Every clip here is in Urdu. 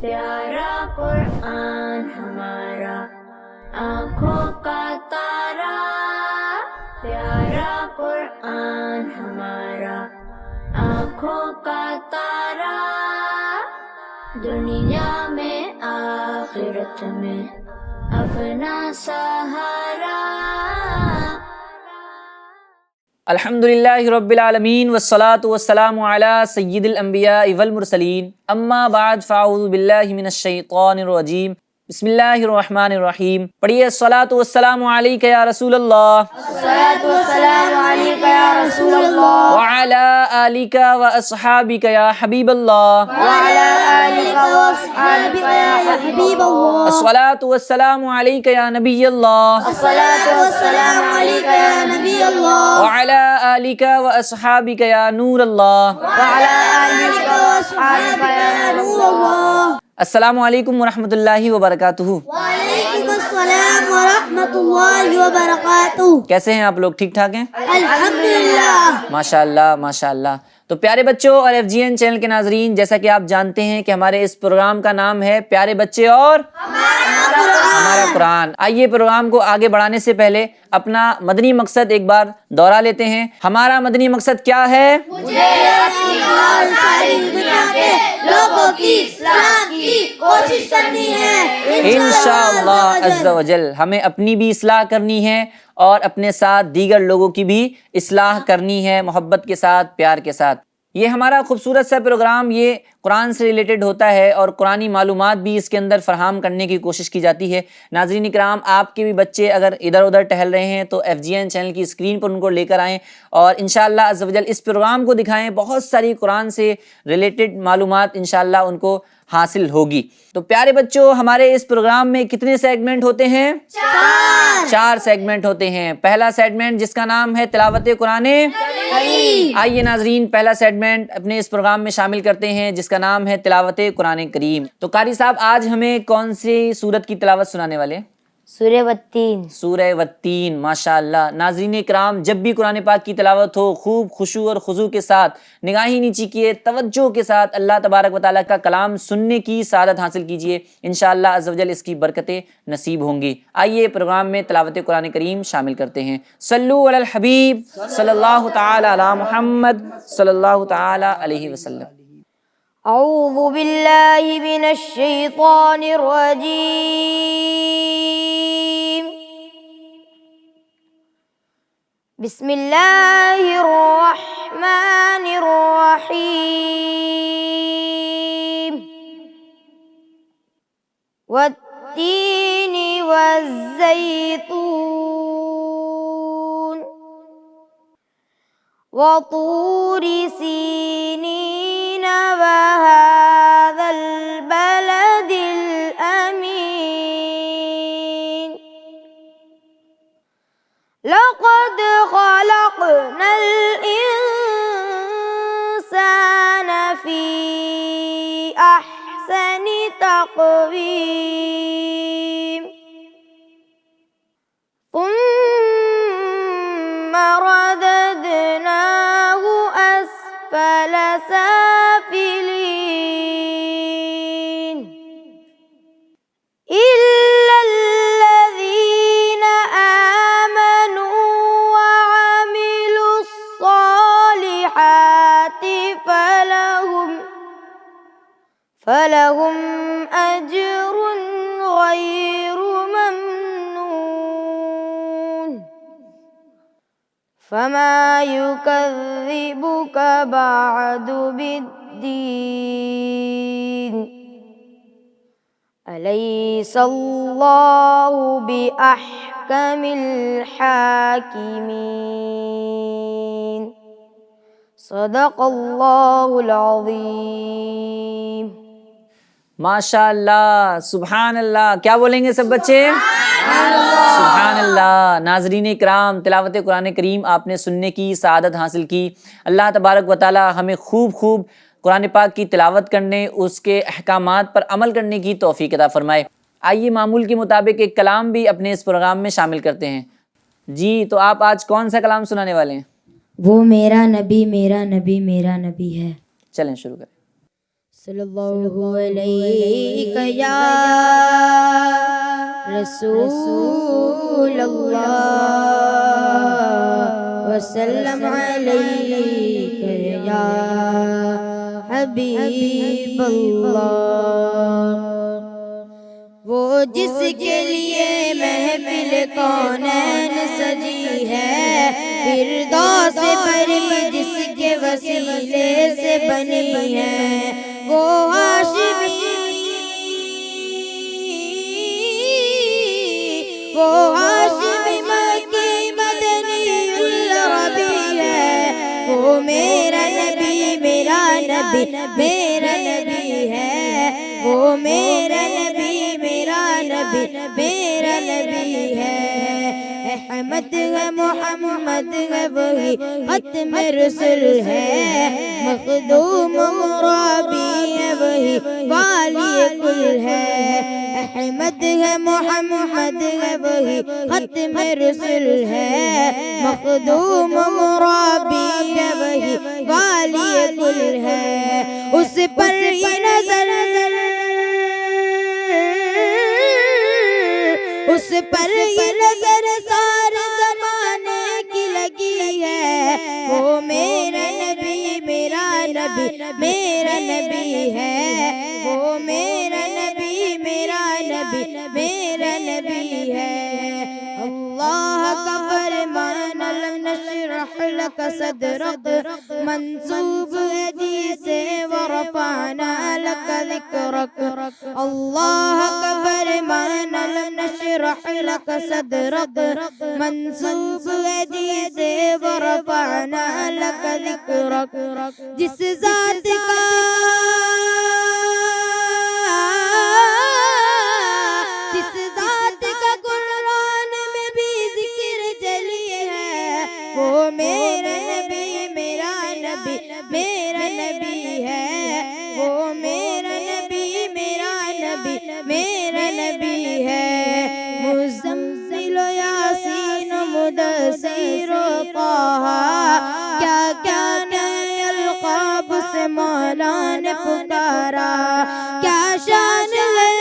پیارا قرآن ہمارا آنکھوں کا تارا، پیارا قرآن ہمارا آنکھوں کا تارا، دنیا میں آخرت میں اپنا سہارا۔ الحمدللہ رب العالمین والصلاة والسلام علی سید الانبیاء والمرسلین، اما بعد فاعوذ باللہ من الشیطان الرجیم، بسم اللہ الرحمن الرحیم۔ پڑھیے الصلاۃ والسلام علیک یا رسول اللہ، الصلاۃ والسلام علیک یا رسول اللہ، وعلی آلک واصحابک یا حبیب اللہ، وعلی آلک واصحابک یا حبیب اللہ، الصلاۃ والسلام علیک یا نبی اللہ، الصلاۃ والسلام علیک یا نبی اللہ، وعلی آلک واصحابک یا نور اللہ۔ وعلی آلک واصحابک یا نور اللہ۔ السلام علیکم ورحمۃ اللہ وبرکاتہ۔ وعلیکم السلام ورحمۃ اللہ وبرکاتہ۔ کیسے ہیں آپ لوگ؟ ٹھیک ٹھاک ہیں؟ الحمدللہ۔ ماشاء اللہ ماشاء اللہ۔ تو پیارے بچوں اور FGN چینل کے ناظرین، جیسا کہ آپ جانتے ہیں کہ ہمارے اس پروگرام کا نام ہے پیارے بچے اور ہمارا قرآن۔ آئیے پروگرام کو آگے بڑھانے سے پہلے اپنا مدنی مقصد ایک بار دہرا لیتے ہیں۔ ہمارا مدنی مقصد کیا ہے؟ مجھے اپنی اور ساری دنیا کے لوگوں کی اصلاح کی کوشش کرنی ہے انشاءاللہ عز و جل۔ ہمیں اپنی بھی اصلاح کرنی ہے اور اپنے ساتھ دیگر لوگوں کی بھی اصلاح کرنی ہے، محبت کے ساتھ، پیار کے ساتھ۔ یہ ہمارا خوبصورت سا پروگرام یہ قرآن سے ریلیٹڈ ہوتا ہے اور قرآنی معلومات بھی اس کے اندر فراہم کرنے کی کوشش کی جاتی ہے۔ ناظرین اکرام، آپ کے بھی بچے اگر ادھر ادھر ٹہل رہے ہیں تو FGN چینل کی اسکرین پر ان کو لے کر آئیں اور انشاءاللہ عز و جل اس پروگرام کو دکھائیں۔ بہت ساری قرآن سے ریلیٹڈ معلومات انشاءاللہ ان کو حاصل ہوگی۔ تو پیارے بچوں، ہمارے اس پروگرام میں کتنے سیگمنٹ ہوتے ہیں؟ 4 سیگمنٹ ہوتے ہیں۔ پہلا سیگمنٹ جس کا نام ہے تلاوت قرآن کریم۔ آئیے ناظرین، پہلا سیگمنٹ اپنے اس پروگرام میں شامل کرتے ہیں جس کا نام ہے تلاوت قرآن کریم۔ تو قاری صاحب، آج ہمیں کون سی سورت کی تلاوت سنانے والے ہیں؟ سورہ والتین۔ سورہ والتین، ماشاءاللہ۔ ناظرین اکرام، جب بھی قرآن پاک کی تلاوت ہو، خوب خشوع اور خضوع کے ساتھ، نگاہیں نیچی کیے، توجہ کے ساتھ اللہ تبارک و تعالیٰ کا کلام سننے کی سعادت حاصل کیجئے۔ انشاءاللہ عز و جل اس کی برکتیں نصیب ہوں گی۔ آئیے پروگرام میں تلاوت قرآن کریم شامل کرتے ہیں۔ صلو علی الحبیب صلی اللہ تعالی علی محمد صلی اللہ تعالی علیہ وسلم۔ اعوذ باللہ من الشیطان الرجیم، بسم اللہ الرحمن الرحیم، والتین والزیتون، وطور سینین، وهذا البلد الأمين، لقد خلقنا الإنسان في أحسن تقويم، ثم رددناه أسفل سافلين، إلا الذين آمنوا وعملوا الصالحات فلهم أجر غير ممنون، فما يكذبك بعد بالدين، أليس الله بأحكم الحاكمين، صدق اللہ العظیم۔ ماشاء اللہ، سبحان اللہ۔ کیا بولیں گے سب بچے؟ سبحان اللہ۔ ناظرین اکرام، تلاوت قرآن کریم آپ نے سننے کی سعادت حاصل کی۔ اللہ تبارک و تعالی ہمیں خوب قرآن پاک کی تلاوت کرنے، اس کے احکامات پر عمل کرنے کی توفیق عطا فرمائے۔ آئیے معمول کے مطابق ایک کلام بھی اپنے اس پروگرام میں شامل کرتے ہیں۔ جی، تو آپ آج کون سا کلام سنانے والے ہیں؟ وہ میرا نبی میرا نبی میرا نبی ہے۔ چلیں شروع کریں۔ صلی اللہ علیہ یا رسول اللہ وسلم علیک یا حبیب اللہ۔ وہ جس کے لیے محفل کونین سجی ہے، فردوس پری جس کے وسیلے سے بنی ہے، وہ ہاشمی مکی مدنی العربی ہے، وہ میرا نبی میرا نبی میرا نبی ہے، وہ میرا نبی میرا نبی میرا نبی ہے۔ احمد ہے محمد ہے وہی ختم رسول ہے، مخدوم مرابی ہے وہی والی کل ہے۔ احمد ہے محمد ہے وہی ختم رسول ہے، مخدوم مرابی ہے وہی والی کل ہے۔ اس پر یہ نظر اس پر یہ نظر سارے زمانے کی لگی ہے، وہ میرا نبی میرا نبی میرا نبی ہے، وہ میرا نبی میرا نبی میرا نبی ہے۔ اللہ کا فرمان لم نشرح لك صدرك منسوب ہے جسے ورفعنا لك ذکرک۔ اللہ کا فرمان لم نشرح لك صدرك منسوب ہے جسے ورفعنا لك ذکرک۔ جس ذات کا قرآن میں بھی ذکر جلی ہے، وہ میرا نبی میرا نبی میرا نبی ہے، وہ میرا نبی میرا نبی میرا نبی ہے۔ مزمل و یاسین و مدثر و طہ، کیا کیا نئے القاب سے مولا نے پکارا، کیا شان ہے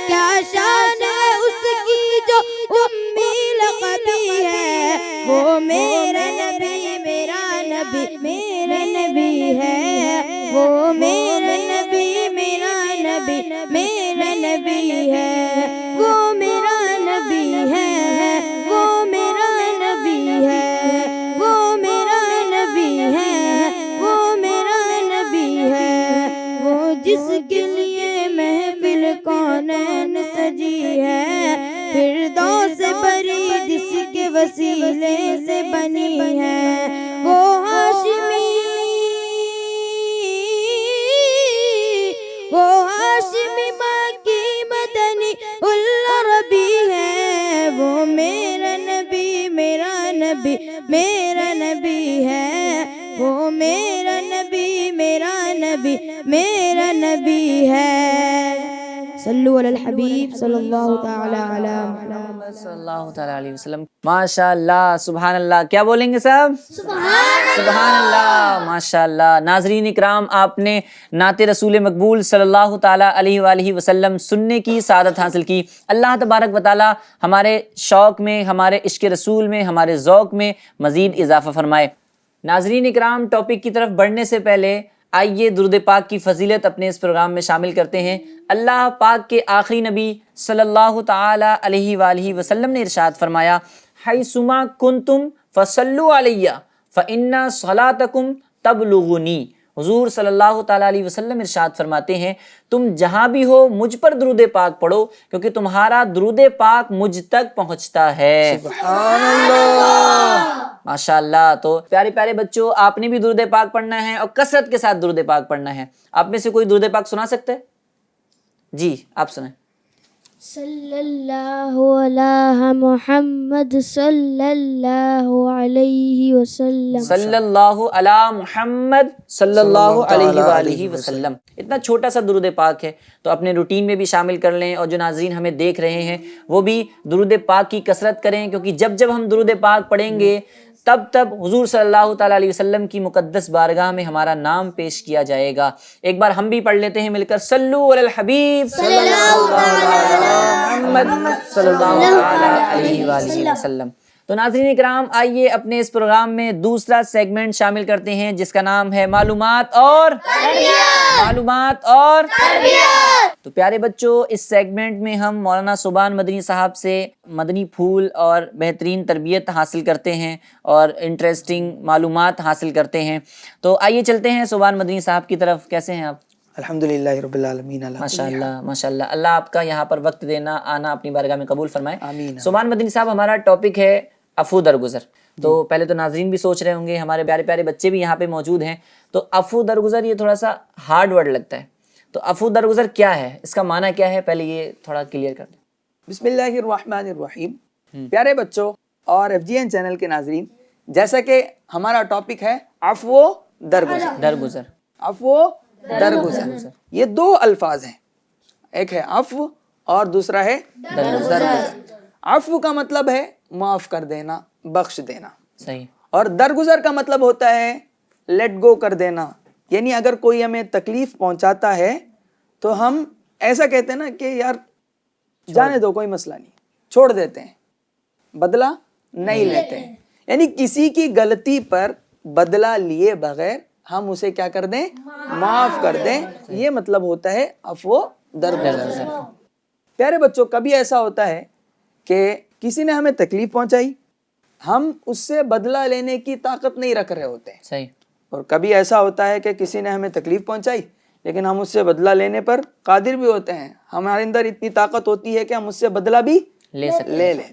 کیا شان ہے اس کی جو امی لقبی ہے، وہ میرا نبی میرا نبی میرا نبی ہے، وہ میرا نبی میرا نبی میرا نبی ہے، وہ میرا نبی ہے، وہ میرا نبی ہے، وہ میرا نبی ہے، وہ میرا نبی ہے۔ وہ جس کے لیے محفل کونین سجی ہے، فردوس پری جس کے وسیلے سے بنی ہے، وہ ہاشمی مکی مدنی العربی ہے، وہ میرا نبی میرا نبی میرا نبی ہے، وہ میرا نبی میرا نبی میرا نبی ہے۔ صلو علی الحبیب صلی اللہ تعالی علی محمد صلی اللہ تعالیٰ علیہ وسلم۔ ماشاء اللہ سبحان اللہ، کیا بولیں گے صاحب؟ سبحان اللہ ماشاء اللہ۔ ناظرین اکرام، آپ نے نعت رسول مقبول صلی اللہ تعالیٰ علیہ وآلہ وسلم سننے کی سعادت حاصل کی۔ اللہ تبارک و تعالیٰ ہمارے شوق میں، ہمارے عشق رسول میں، ہمارے ذوق میں مزید اضافہ فرمائے۔ ناظرین اکرام، ٹاپک کی طرف بڑھنے سے پہلے آئیے درود پاک کی فضیلت اپنے اس پروگرام میں شامل کرتے ہیں۔ اللہ پاک کے آخری نبی صلی اللہ تعالیٰ علیہ وآلہ وسلم نے ارشاد فرمایا، حیثما کنتم فصلوا علیہ فإن صلاتکم تبلغنی۔ حضور صلی اللہ تعالیٰ علیہ وسلم ارشاد فرماتے ہیں، تم جہاں بھی ہو مجھ پر درود پاک پڑھو، کیونکہ تمہارا درود پاک مجھ تک پہنچتا ہے۔ سبحان اللہ۔ ماشاء اللہ۔ تو پیارے پیارے بچوں، آپ نے بھی درود پاک پڑھنا ہے اور کثرت کے ساتھ درود پاک پڑھنا ہے۔ آپ میں سے کوئی درود پاک سنا سکتا ہے؟ جی آپ سنیں۔ صلی اللہ علی محمد صلی اللہ علیہ وسلم۔ صلی اللہ علی محمد صلی اللہ علیہ وآلہ وسلم۔ اتنا چھوٹا سا درود پاک ہے، تو اپنے روٹین میں بھی شامل کر لیں، اور جو ناظرین ہمیں دیکھ رہے ہیں وہ بھی درود پاک کی کثرت کریں، کیونکہ جب جب ہم درود پاک پڑھیں گے تب تب حضور صلی اللہ تعالیٰ علیہ وسلم کی مقدس بارگاہ میں ہمارا نام پیش کیا جائے گا. ایک بار ہم بھی پڑھ لیتے ہیں مل کر, صلو علی الحبیب صلی اللہ علیہ محمد صلی اللہ علیہ وآلہ وسلم. تو ناظرین کرام, آئیے اپنے اس پروگرام میں دوسرا سیگمنٹ شامل کرتے ہیں جس کا نام ہے معلومات اور معلومات اور تو پیارے بچوں, اس سیگمنٹ میں ہم مولانا صوبان مدنی صاحب سے مدنی پھول اور بہترین تربیت حاصل کرتے ہیں اور انٹرسٹنگ معلومات حاصل کرتے ہیں. تو آئیے چلتے ہیں صوبان مدنی صاحب کی طرف. کیسے ہیں آپ؟ الحمدللہ رب العالمین. ماشاء اللہ ماشاء اللہ. اللہ آپ کا یہاں پر وقت دینا آنا اپنی بارگاہ میں قبول فرمائے. آمین. صوبان مدنی صاحب, ہمارا ٹاپک ہے عفو درگزر. تو پہلے تو ناظرین بھی سوچ رہے ہوں گے, ہمارے پیارے پیارے بچے بھی یہاں پہ موجود ہیں, تو عفو درگزر یہ تھوڑا سا ہارڈ ورڈ لگتا ہے, تو عفو درگزر کیا ہے, اس کا معنی کیا ہے, پہلے یہ تھوڑا کلیئر کر دیں. بسم اللہ الرحمن الرحیم. پیارے بچوں اور FGN چینل کے ناظرین, جیسا کہ ہمارا ٹاپک ہے عفو درگزر. درگزر, عفو درگزر, یہ دو الفاظ ہیں, ایک ہے عفو اور دوسرا ہے درگزر. عفو کا مطلب ہے معاف کر دینا, بخش دینا. صحیح. اور درگزر کا مطلب ہوتا ہے لیٹ گو کر دینا, یعنی اگر کوئی ہمیں تکلیف پہنچاتا ہے تو ہم ایسا کہتے ہیں نا کہ یار جانے دو, کوئی مسئلہ نہیں, چھوڑ دیتے ہیں, بدلہ نہیں لیتے ہیں. یعنی کسی کی غلطی پر بدلہ لیے بغیر ہم اسے کیا کر دیں, معاف کر دیں. یہ مطلب ہوتا ہے عفو درگزر. پیارے بچوں, کبھی ایسا ہوتا ہے کہ کسی نے ہمیں تکلیف پہنچائی, ہم اس سے بدلہ لینے کی طاقت نہیں رکھ رہے ہوتے ہیں. صحیح. اور کبھی ایسا ہوتا ہے کہ کسی نے ہمیں تکلیف پہنچائی لیکن ہم اس سے بدلہ لینے پر قادر بھی ہوتے ہیں, ہمارے اندر اتنی طاقت ہوتی ہے کہ ہم اس سے بدلہ بھی لے لیں.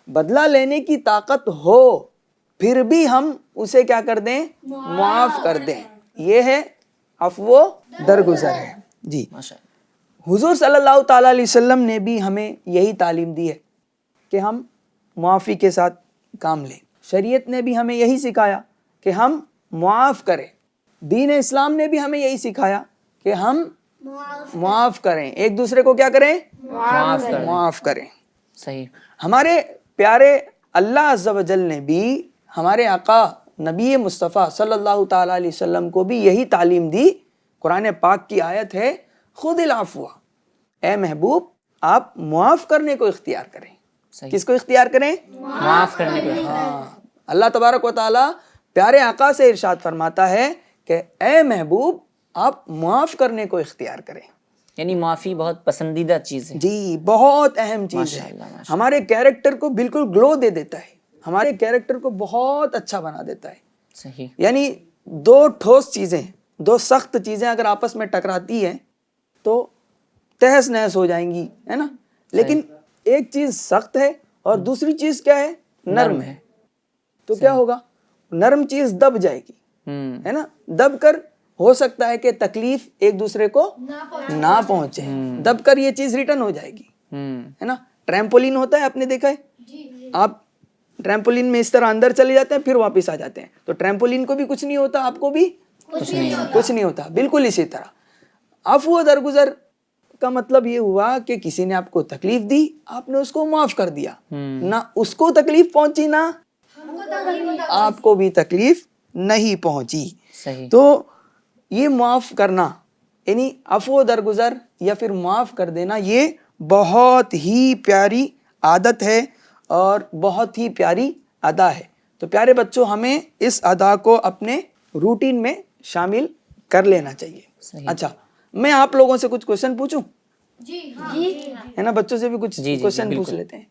بدلہ لینے کی طاقت ہو پھر بھی ہم اسے کیا کر دیں, معاف کر دیں. یہ ہے عفو درگزر ہے. جی, ماشاء اللہ. حضور صلی اللہ تعالیٰ علیہ وسلم نے بھی ہمیں یہی تعلیم دی ہے کہ ہم معافی کے ساتھ کام لیں. شریعت نے بھی ہمیں یہی سکھایا کہ ہم معاف کریں. دین اسلام نے بھی ہمیں یہی سکھایا کہ ہم معاف کریں, ایک دوسرے کو کیا کریں, معاف کریں. صحیح. ہمارے پیارے اللہ عز و جل نے بھی ہمارے آقا نبی مصطفیٰ صلی اللہ تعالیٰ علیہ وسلم کو بھی یہی تعلیم دی. قرآن پاک کی آیت ہے, خذ العفو, اے محبوب آپ معاف کرنے کو اختیار کریں. کس کو اختیار کریں, معاف کرنے کو. اللہ تبارک و تعالیٰ پیارے آقا سے ارشاد فرماتا ہے کہ اے محبوب آپ معاف کرنے کو اختیار کریں. یعنی معافی بہت پسندیدہ چیز ہے. جی, بہت اہم چیز ہے. ہمارے کیریکٹر کو بالکل گلو دے دیتا ہے, ہمارے کیریکٹر کو بہت اچھا بنا دیتا ہے. صحیح. یعنی دو ٹھوس چیزیں, دو سخت چیزیں اگر آپس میں ٹکراتی ہیں تو تہس نہس ہو جائیں گی, ہے نا. لیکن ایک چیز سخت ہے اور دوسری چیز کیا ہے, نرم ہے, تو کیا ہوگا, نرم چیز دب جائے گی, ہے نا. دب کر ہو سکتا ہے کہ تکلیف ایک دوسرے کو نہ پہنچے, دب کر یہ چیز ریٹرن ہو جائے گی, ہے نا. ٹریمپولین ہوتا ہے, آپ نے دیکھا ہے, آپ ٹریمپولین میں اس طرح اندر چلے جاتے ہیں پھر واپس آ جاتے ہیں, تو ٹریمپولین کو بھی کچھ نہیں ہوتا, آپ کو بھی کچھ نہیں ہوتا. بالکل اسی طرح عفو درگزر کا مطلب یہ ہوا کہ کسی نے آپ کو تکلیف دی, آپ نے اس کو معاف کر دیا, نہ اس کو تکلیف پہنچی نہ آپ کو بھی تکلیف نہیں پہنچی. صحیح. تو یہ معاف کرنا یعنی عفو درگزر یا پھر معاف کر دینا, یہ بہت ہی پیاری عادت ہے اور بہت ہی پیاری ادا ہے. تو پیارے بچوں, ہمیں اس ادا کو اپنے روٹین میں شامل کر لینا چاہیے. اچھا, میں آپ لوگوں سے کچھ کوشچن پوچھوں؟ جی, ہے نا, بچوں سے بھی کچھ کوشچن پوچھ لیتے ہیں.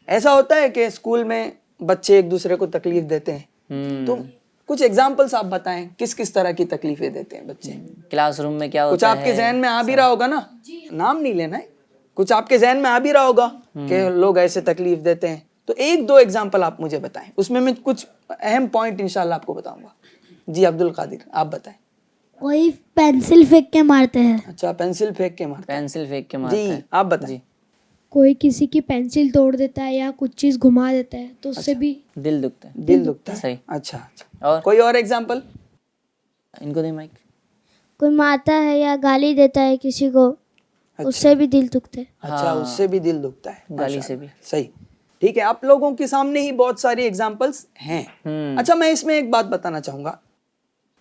ایسا ہوتا ہے کہ اسکول میں بچے ایک دوسرے کو تکلیف دیتے ہیں, تو کچھ ایگزامپلس آپ بتائیں کس کس طرح کی تکلیفیں دیتے ہیں بچے. کلاس روم میں کیا ہوتا ہے, کچھ آپ کے ذہن میں آ بھی رہا ہوگا نا, نام نہیں لینا ہے, کچھ آپ کے ذہن میں آ بھی رہا ہوگا کہ لوگ ایسے تکلیف دیتے ہیں, تو ایک دو ایگزامپل آپ مجھے بتائیں, اس میں کچھ اہم پوائنٹ انشاءاللہ آپ کو بتاؤں گا. جی عبد القادر, آپ بتائیں. کوئی پینسل پھینک کے مارتے ہیں. اچھا, پینسل پھینک کے مارتے ہیں. پینسل پھینک کے مارتے جی, ہیں. آپ بتائیں. کوئی کسی کی پینسل توڑ دیتا ہے یا کچھ چیز گھما دیتا ہے تو اس سے بھی دل دکھتا ہے. دل دکھتا ہے. صحیح. اچھا, اور کوئی اور ایگزامپل. ان کو دیں مائک. کوئی مارتا ہے یا گالی دیتا ہے کسی کو, اس سے بھی دل دکھتا ہے. اچھا, اس سے بھی دل دکھتا ہے, گالی سے بھی. صحیح. ٹھیک ہے, آپ لوگوں کے سامنے ہی بہت ساری ایگزامپلس ہیں. اچھا, میں اس میں ایک بات بتانا چاہوں گا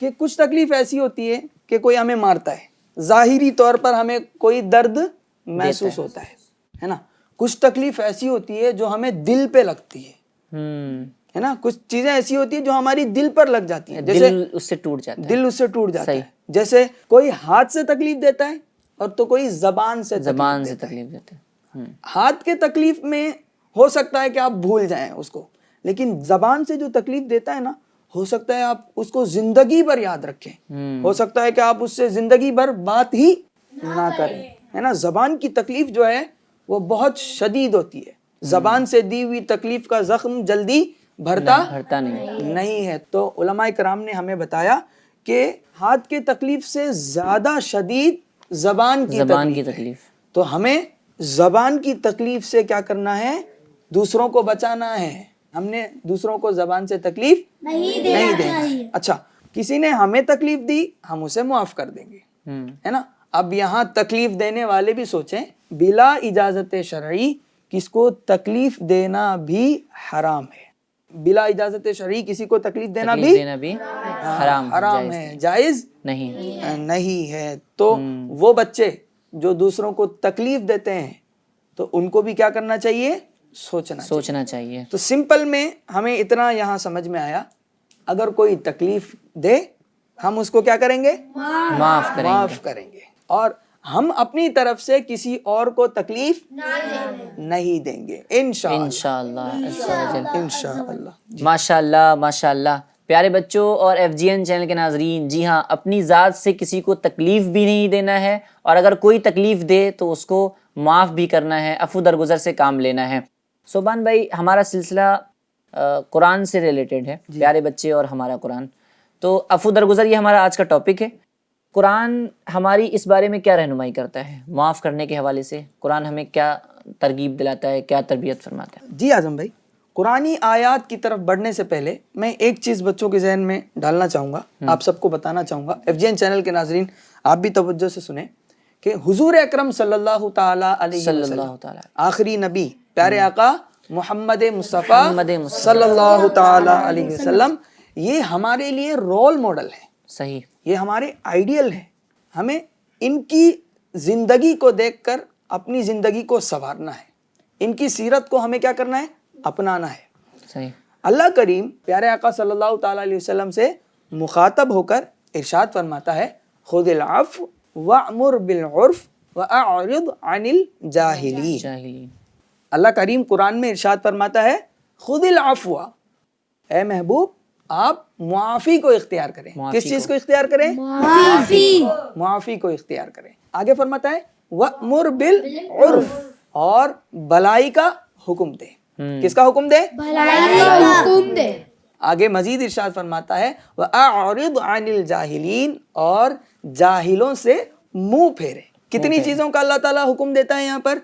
کہ کچھ تکلیف ایسی ہوتی ہے کہ کوئی ہمیں مارتا ہے, ظاہری طور پر ہمیں کوئی درد محسوس ہوتا ہے نا. کچھ تکلیف ایسی ہوتی ہے جو ہمیں دل پہ لگتی ہے نا. کچھ چیزیں ایسی ہوتی ہیں جو ہماری دل پر لگ جاتی ہیں, جیسے دل اس سے ٹوٹ جاتا ہے. دل اس سے ٹوٹ جاتا ہے. جیسے کوئی ہاتھ سے تکلیف دیتا ہے اور تو کوئی زبان سے تکلیف دیتا ہے. ہاتھ کے تکلیف میں ہو سکتا ہے کہ آپ بھول جائیں اس کو, لیکن زبان سے جو تکلیف دیتا ہے نا, ہو سکتا ہے آپ اس کو زندگی بھر یاد رکھیں, ہو سکتا ہے کہ آپ اس سے زندگی بھر بات ہی نہ کریں, ہے نا. زبان کی تکلیف جو ہے وہ بہت شدید ہوتی ہے. زبان سے دی ہوئی تکلیف کا زخم جلدی بھرتا نہیں ہے. تو علماء کرام نے ہمیں بتایا کہ ہاتھ کے تکلیف سے زیادہ شدید زبان کی تکلیف. تو ہمیں زبان کی تکلیف سے کیا کرنا ہے, دوسروں کو بچانا ہے. ہم نے دوسروں کو زبان سے تکلیف نہیں دینا. اچھا, کسی نے ہمیں تکلیف دی, ہم اسے معاف کر دیں گے, ہے نا. اب یہاں تکلیف دینے والے بھی سوچیں, بلا اجازت شرعی کس کو تکلیف دینا بھی حرام ہے. بلا اجازت شرعی کسی کو تکلیف دینا بھی حرام ہے, جائز نہیں ہے. تو وہ بچے جو دوسروں کو تکلیف دیتے ہیں تو ان کو بھی کیا کرنا چاہیے, سوچنا چاہیے. تو سمپل میں ہمیں اتنا یہاں سمجھ میں آیا, اگر کوئی تکلیف دے ہم اس کو کیا کریں گے, معاف کریں گے, اور ہم اپنی طرف سے کسی اور کو تکلیف نہیں دیں گے انشاءاللہ. ماشاءاللہ ماشاءاللہ. پیارے بچوں اور FGN چینل کے ناظرین, جی ہاں, اپنی ذات سے کسی کو تکلیف بھی نہیں دینا ہے, اور اگر کوئی تکلیف دے تو اس کو معاف بھی کرنا ہے, عفو درگزر سے کام لینا ہے. صوبان بھائی, ہمارا سلسلہ قرآن سے ریلیٹڈ ہے, پیارے بچے اور ہمارا قرآن. تو عفو درگزر یہ ہمارا آج کا ٹاپک ہے. قرآن ہماری اس بارے میں کیا رہنمائی کرتا ہے معاف کرنے کے حوالے سے؟ قرآن ہمیں کیا ترغیب دلاتا ہے, کیا تربیت فرماتا ہے؟ جی اعظم بھائی, قرآنی آیات کی طرف بڑھنے سے پہلے میں ایک چیز بچوں کے ذہن میں ڈالنا چاہوں گا, آپ سب کو بتانا چاہوں گا. FGN چینل کے ناظرین آپ بھی توجہ سے سنیں کہ حضور اکرم صلی اللہ تعالی علیہ وسلم, آخری نبی پیارے آقا محمد مصطفیٰ صلی اللہ تعالی علیہ وسلم, یہ ہمارے لیے رول ماڈل ہے. صحیح, یہ ہمارے آئیڈیل ہیں. ہمیں ان کی زندگی کو دیکھ کر اپنی زندگی کو سنوارنا ہے, ان کی سیرت کو ہمیں کیا کرنا ہے, اپنانا ہے. صحیح. اللہ کریم پیارے آقا صلی اللہ تعالی علیہ وسلم سے مخاطب ہو کر ارشاد فرماتا ہے, خذ العفو وأمر بالعرف وأعرض عن الجاہلین. اللہ کریم قرآن میں ارشاد فرماتا ہے, خذ العفو, اے محبوب آپ معافی کو اختیار کریں. کس چیز کو اختیار کریں؟ معافی کو اختیار کریں. آگے فرماتا ہے وأمر بالعرف, اور بھلائی کا حکم دے. کس کا حکم دے؟ بھلائی کا حکم دے. آگے مزید ارشاد فرماتا ہے وأعرض عن الجاہلین, اور جاہلوں سے منہ پھیرے. کتنی چیزوں کا اللہ تعالیٰ حکم دیتا ہے یہاں پر؟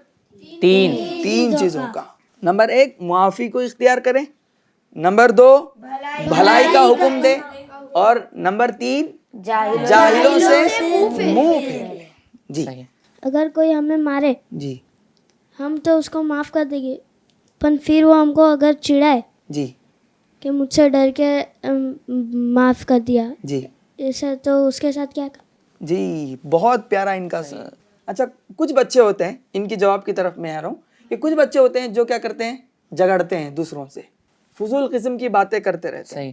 تین چیزوں کا. نمبر 1 معافی کو اختیار کریں, نمبر 2 بھلائی کا حکم دے, اور نمبر 3 جاہلوں سے منہ پھیر لیں. جی, اگر کوئی ہمیں مارے جی, ہم تو اس کو معاف کر دیں گے, پر پھر وہ ہم کو اگر چڑھائے جی, کہ مجھ سے ڈر کے معاف کر دیا, جی, ایسا, تو اس کے ساتھ کیا کریں؟ جی, بہت پیارا ان کا. اچھا, کچھ بچے ہوتے ہیں, ان کی جواب کی طرف میں آ رہا ہوں, کہ کچھ بچے ہوتے ہیں جو کیا کرتے ہیں, جھگڑتے ہیں دوسروں سے, فضول قسم کی باتیں کرتے رہتے ہیں.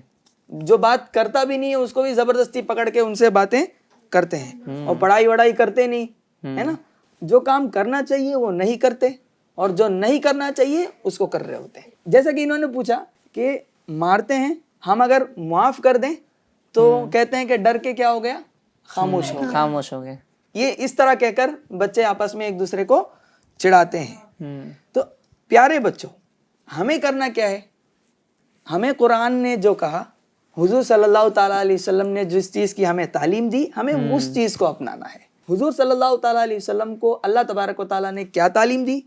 جو بات کرتا بھی نہیں ہے اس کو بھی زبردستی پکڑ کے ان سے باتیں کرتے ہیں, اور پڑھائی وڑھائی کرتے نہیں, ہے نا. جو کام کرنا چاہیے وہ نہیں کرتے, اور جو نہیں کرنا چاہیے اس کو کر رہے ہوتے ہیں. جیسا کہ انہوں نے پوچھا کہ مارتے ہیں, ہم اگر معاف کر دیں تو کہتے ہیں کہ ڈر کے کیا ہو گیا, خاموش ہو گئے. یہ اس طرح کہہ کر بچے آپس میں ایک دوسرے کو چڑھاتے ہیں. تو پیارے بچوں, ہمیں کرنا کیا ہے؟ ہمیں قرآن نے جو کہا, حضور صلی اللہ تعالیٰ علیہ وسلم نے جس چیز کی ہمیں تعلیم دی, ہمیں اس چیز کو اپنانا ہے. حضور صلی اللہ تعالیٰ علیہ وسلم کو اللہ تبارک و تعالیٰ نے کیا تعلیم دی؟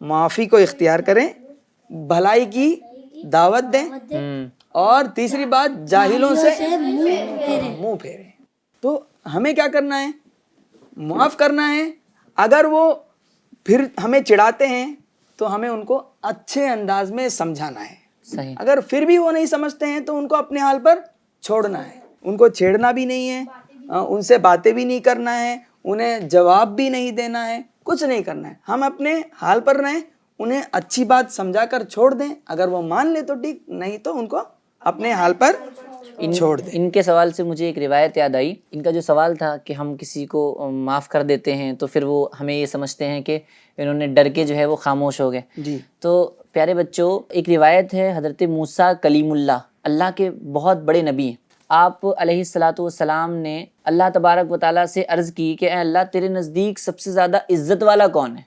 معافی کو اختیار کریں, بھلائی کی دعوت دیں, اور تیسری بات جاہلوں سے منہ پھیریں. تو ہمیں کیا کرنا ہے؟ معاف کرنا ہے. اگر وہ پھر ہمیں چڑھاتے ہیں تو ہمیں ان کو اچھے انداز میں سمجھانا ہے. صحیح. اگر پھر بھی وہ نہیں سمجھتے ہیں تو ان کو اپنے حال پر چھوڑنا ہے. ان کو چھیڑنا بھی نہیں ہے, ان سے باتیں بھی نہیں کرنا ہے, انہیں جواب بھی نہیں دینا ہے, کچھ نہیں کرنا ہے. ہم اپنے حال پر رہیں, انہیں اچھی بات سمجھا کر چھوڑ دیں. اگر وہ مان لے تو ٹھیک, نہیں تو ان کو اپنے حال پر چھوڑ دیں. ان کے سوال سے مجھے ایک روایت یاد آئی. ان کا جو سوال تھا کہ ہم کسی کو معاف کر دیتے ہیں تو پھر وہ ہمیں یہ سمجھتے ہیں کہ انہوں نے ڈر کے جو ہے وہ خاموش ہو گئے. جی. تو پیارے بچوں, ایک روایت ہے حضرت موسیٰ کلیم اللہ کے بہت بڑے نبی ہیں. آپ علیہ الصلاۃ والسلام نے اللہ تبارک و تعالیٰ سے عرض کی کہ اے اللہ تیرے نزدیک سب سے زیادہ عزت والا کون ہے؟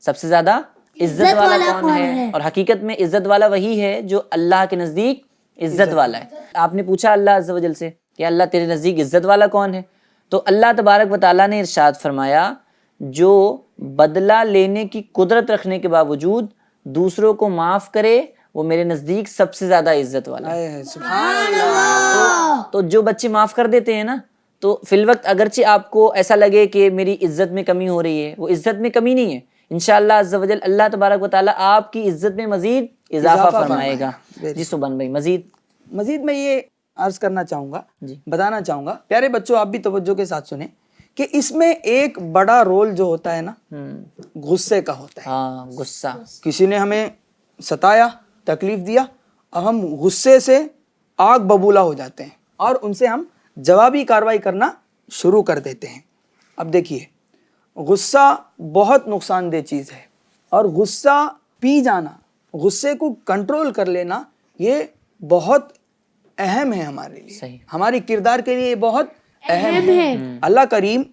سب سے زیادہ عزت والا کون ہے؟ اور حقیقت میں عزت والا وہی ہے جو اللہ کے نزدیک عزت والا ہے. آپ نے پوچھا اللہ عز و جل سے کہ اللہ تیرے نزدیک عزت والا کون ہے؟ تو اللہ تبارک و تعالیٰ نے ارشاد فرمایا جو بدلہ لینے کی قدرت رکھنے کے باوجود دوسروں کو معاف کرے وہ میرے نزدیک سب سے زیادہ عزت والا ہے. سبحان اللہ. تو جو بچے معاف کر دیتے ہیں نا, تو فی الوقت اگرچہ آپ کو ایسا لگے کہ میری عزت میں کمی ہو رہی ہے, وہ عزت میں کمی نہیں ہے. انشاءاللہ عز و جل اللہ تبارک و تعالیٰ آپ کی عزت میں مزید اضافہ فرمائے گا. جی سبحان بھائی مزید میں یہ عرض کرنا چاہوں گا, جی بتانا چاہوں گا. پیارے بچوں, آپ بھی توجہ کے ساتھ سنیں کہ اس میں ایک بڑا رول جو ہوتا ہے نا, غصے کا ہوتا ہے. ہاں, غصہ. کسی نے ہمیں ستایا, تکلیف دیا, اب ہم غصے سے آگ ببولا ہو جاتے ہیں اور ان سے ہم جوابی کارروائی کرنا شروع کر دیتے ہیں. اب دیکھیے, غصہ بہت نقصان دہ چیز ہے اور غصہ پی جانا, غصے کو کنٹرول کر لینا, یہ بہت اہم ہے ہمارے لیے. صحیح. ہماری کردار کے لیے یہ بہت اہم ہے. اللہ کریم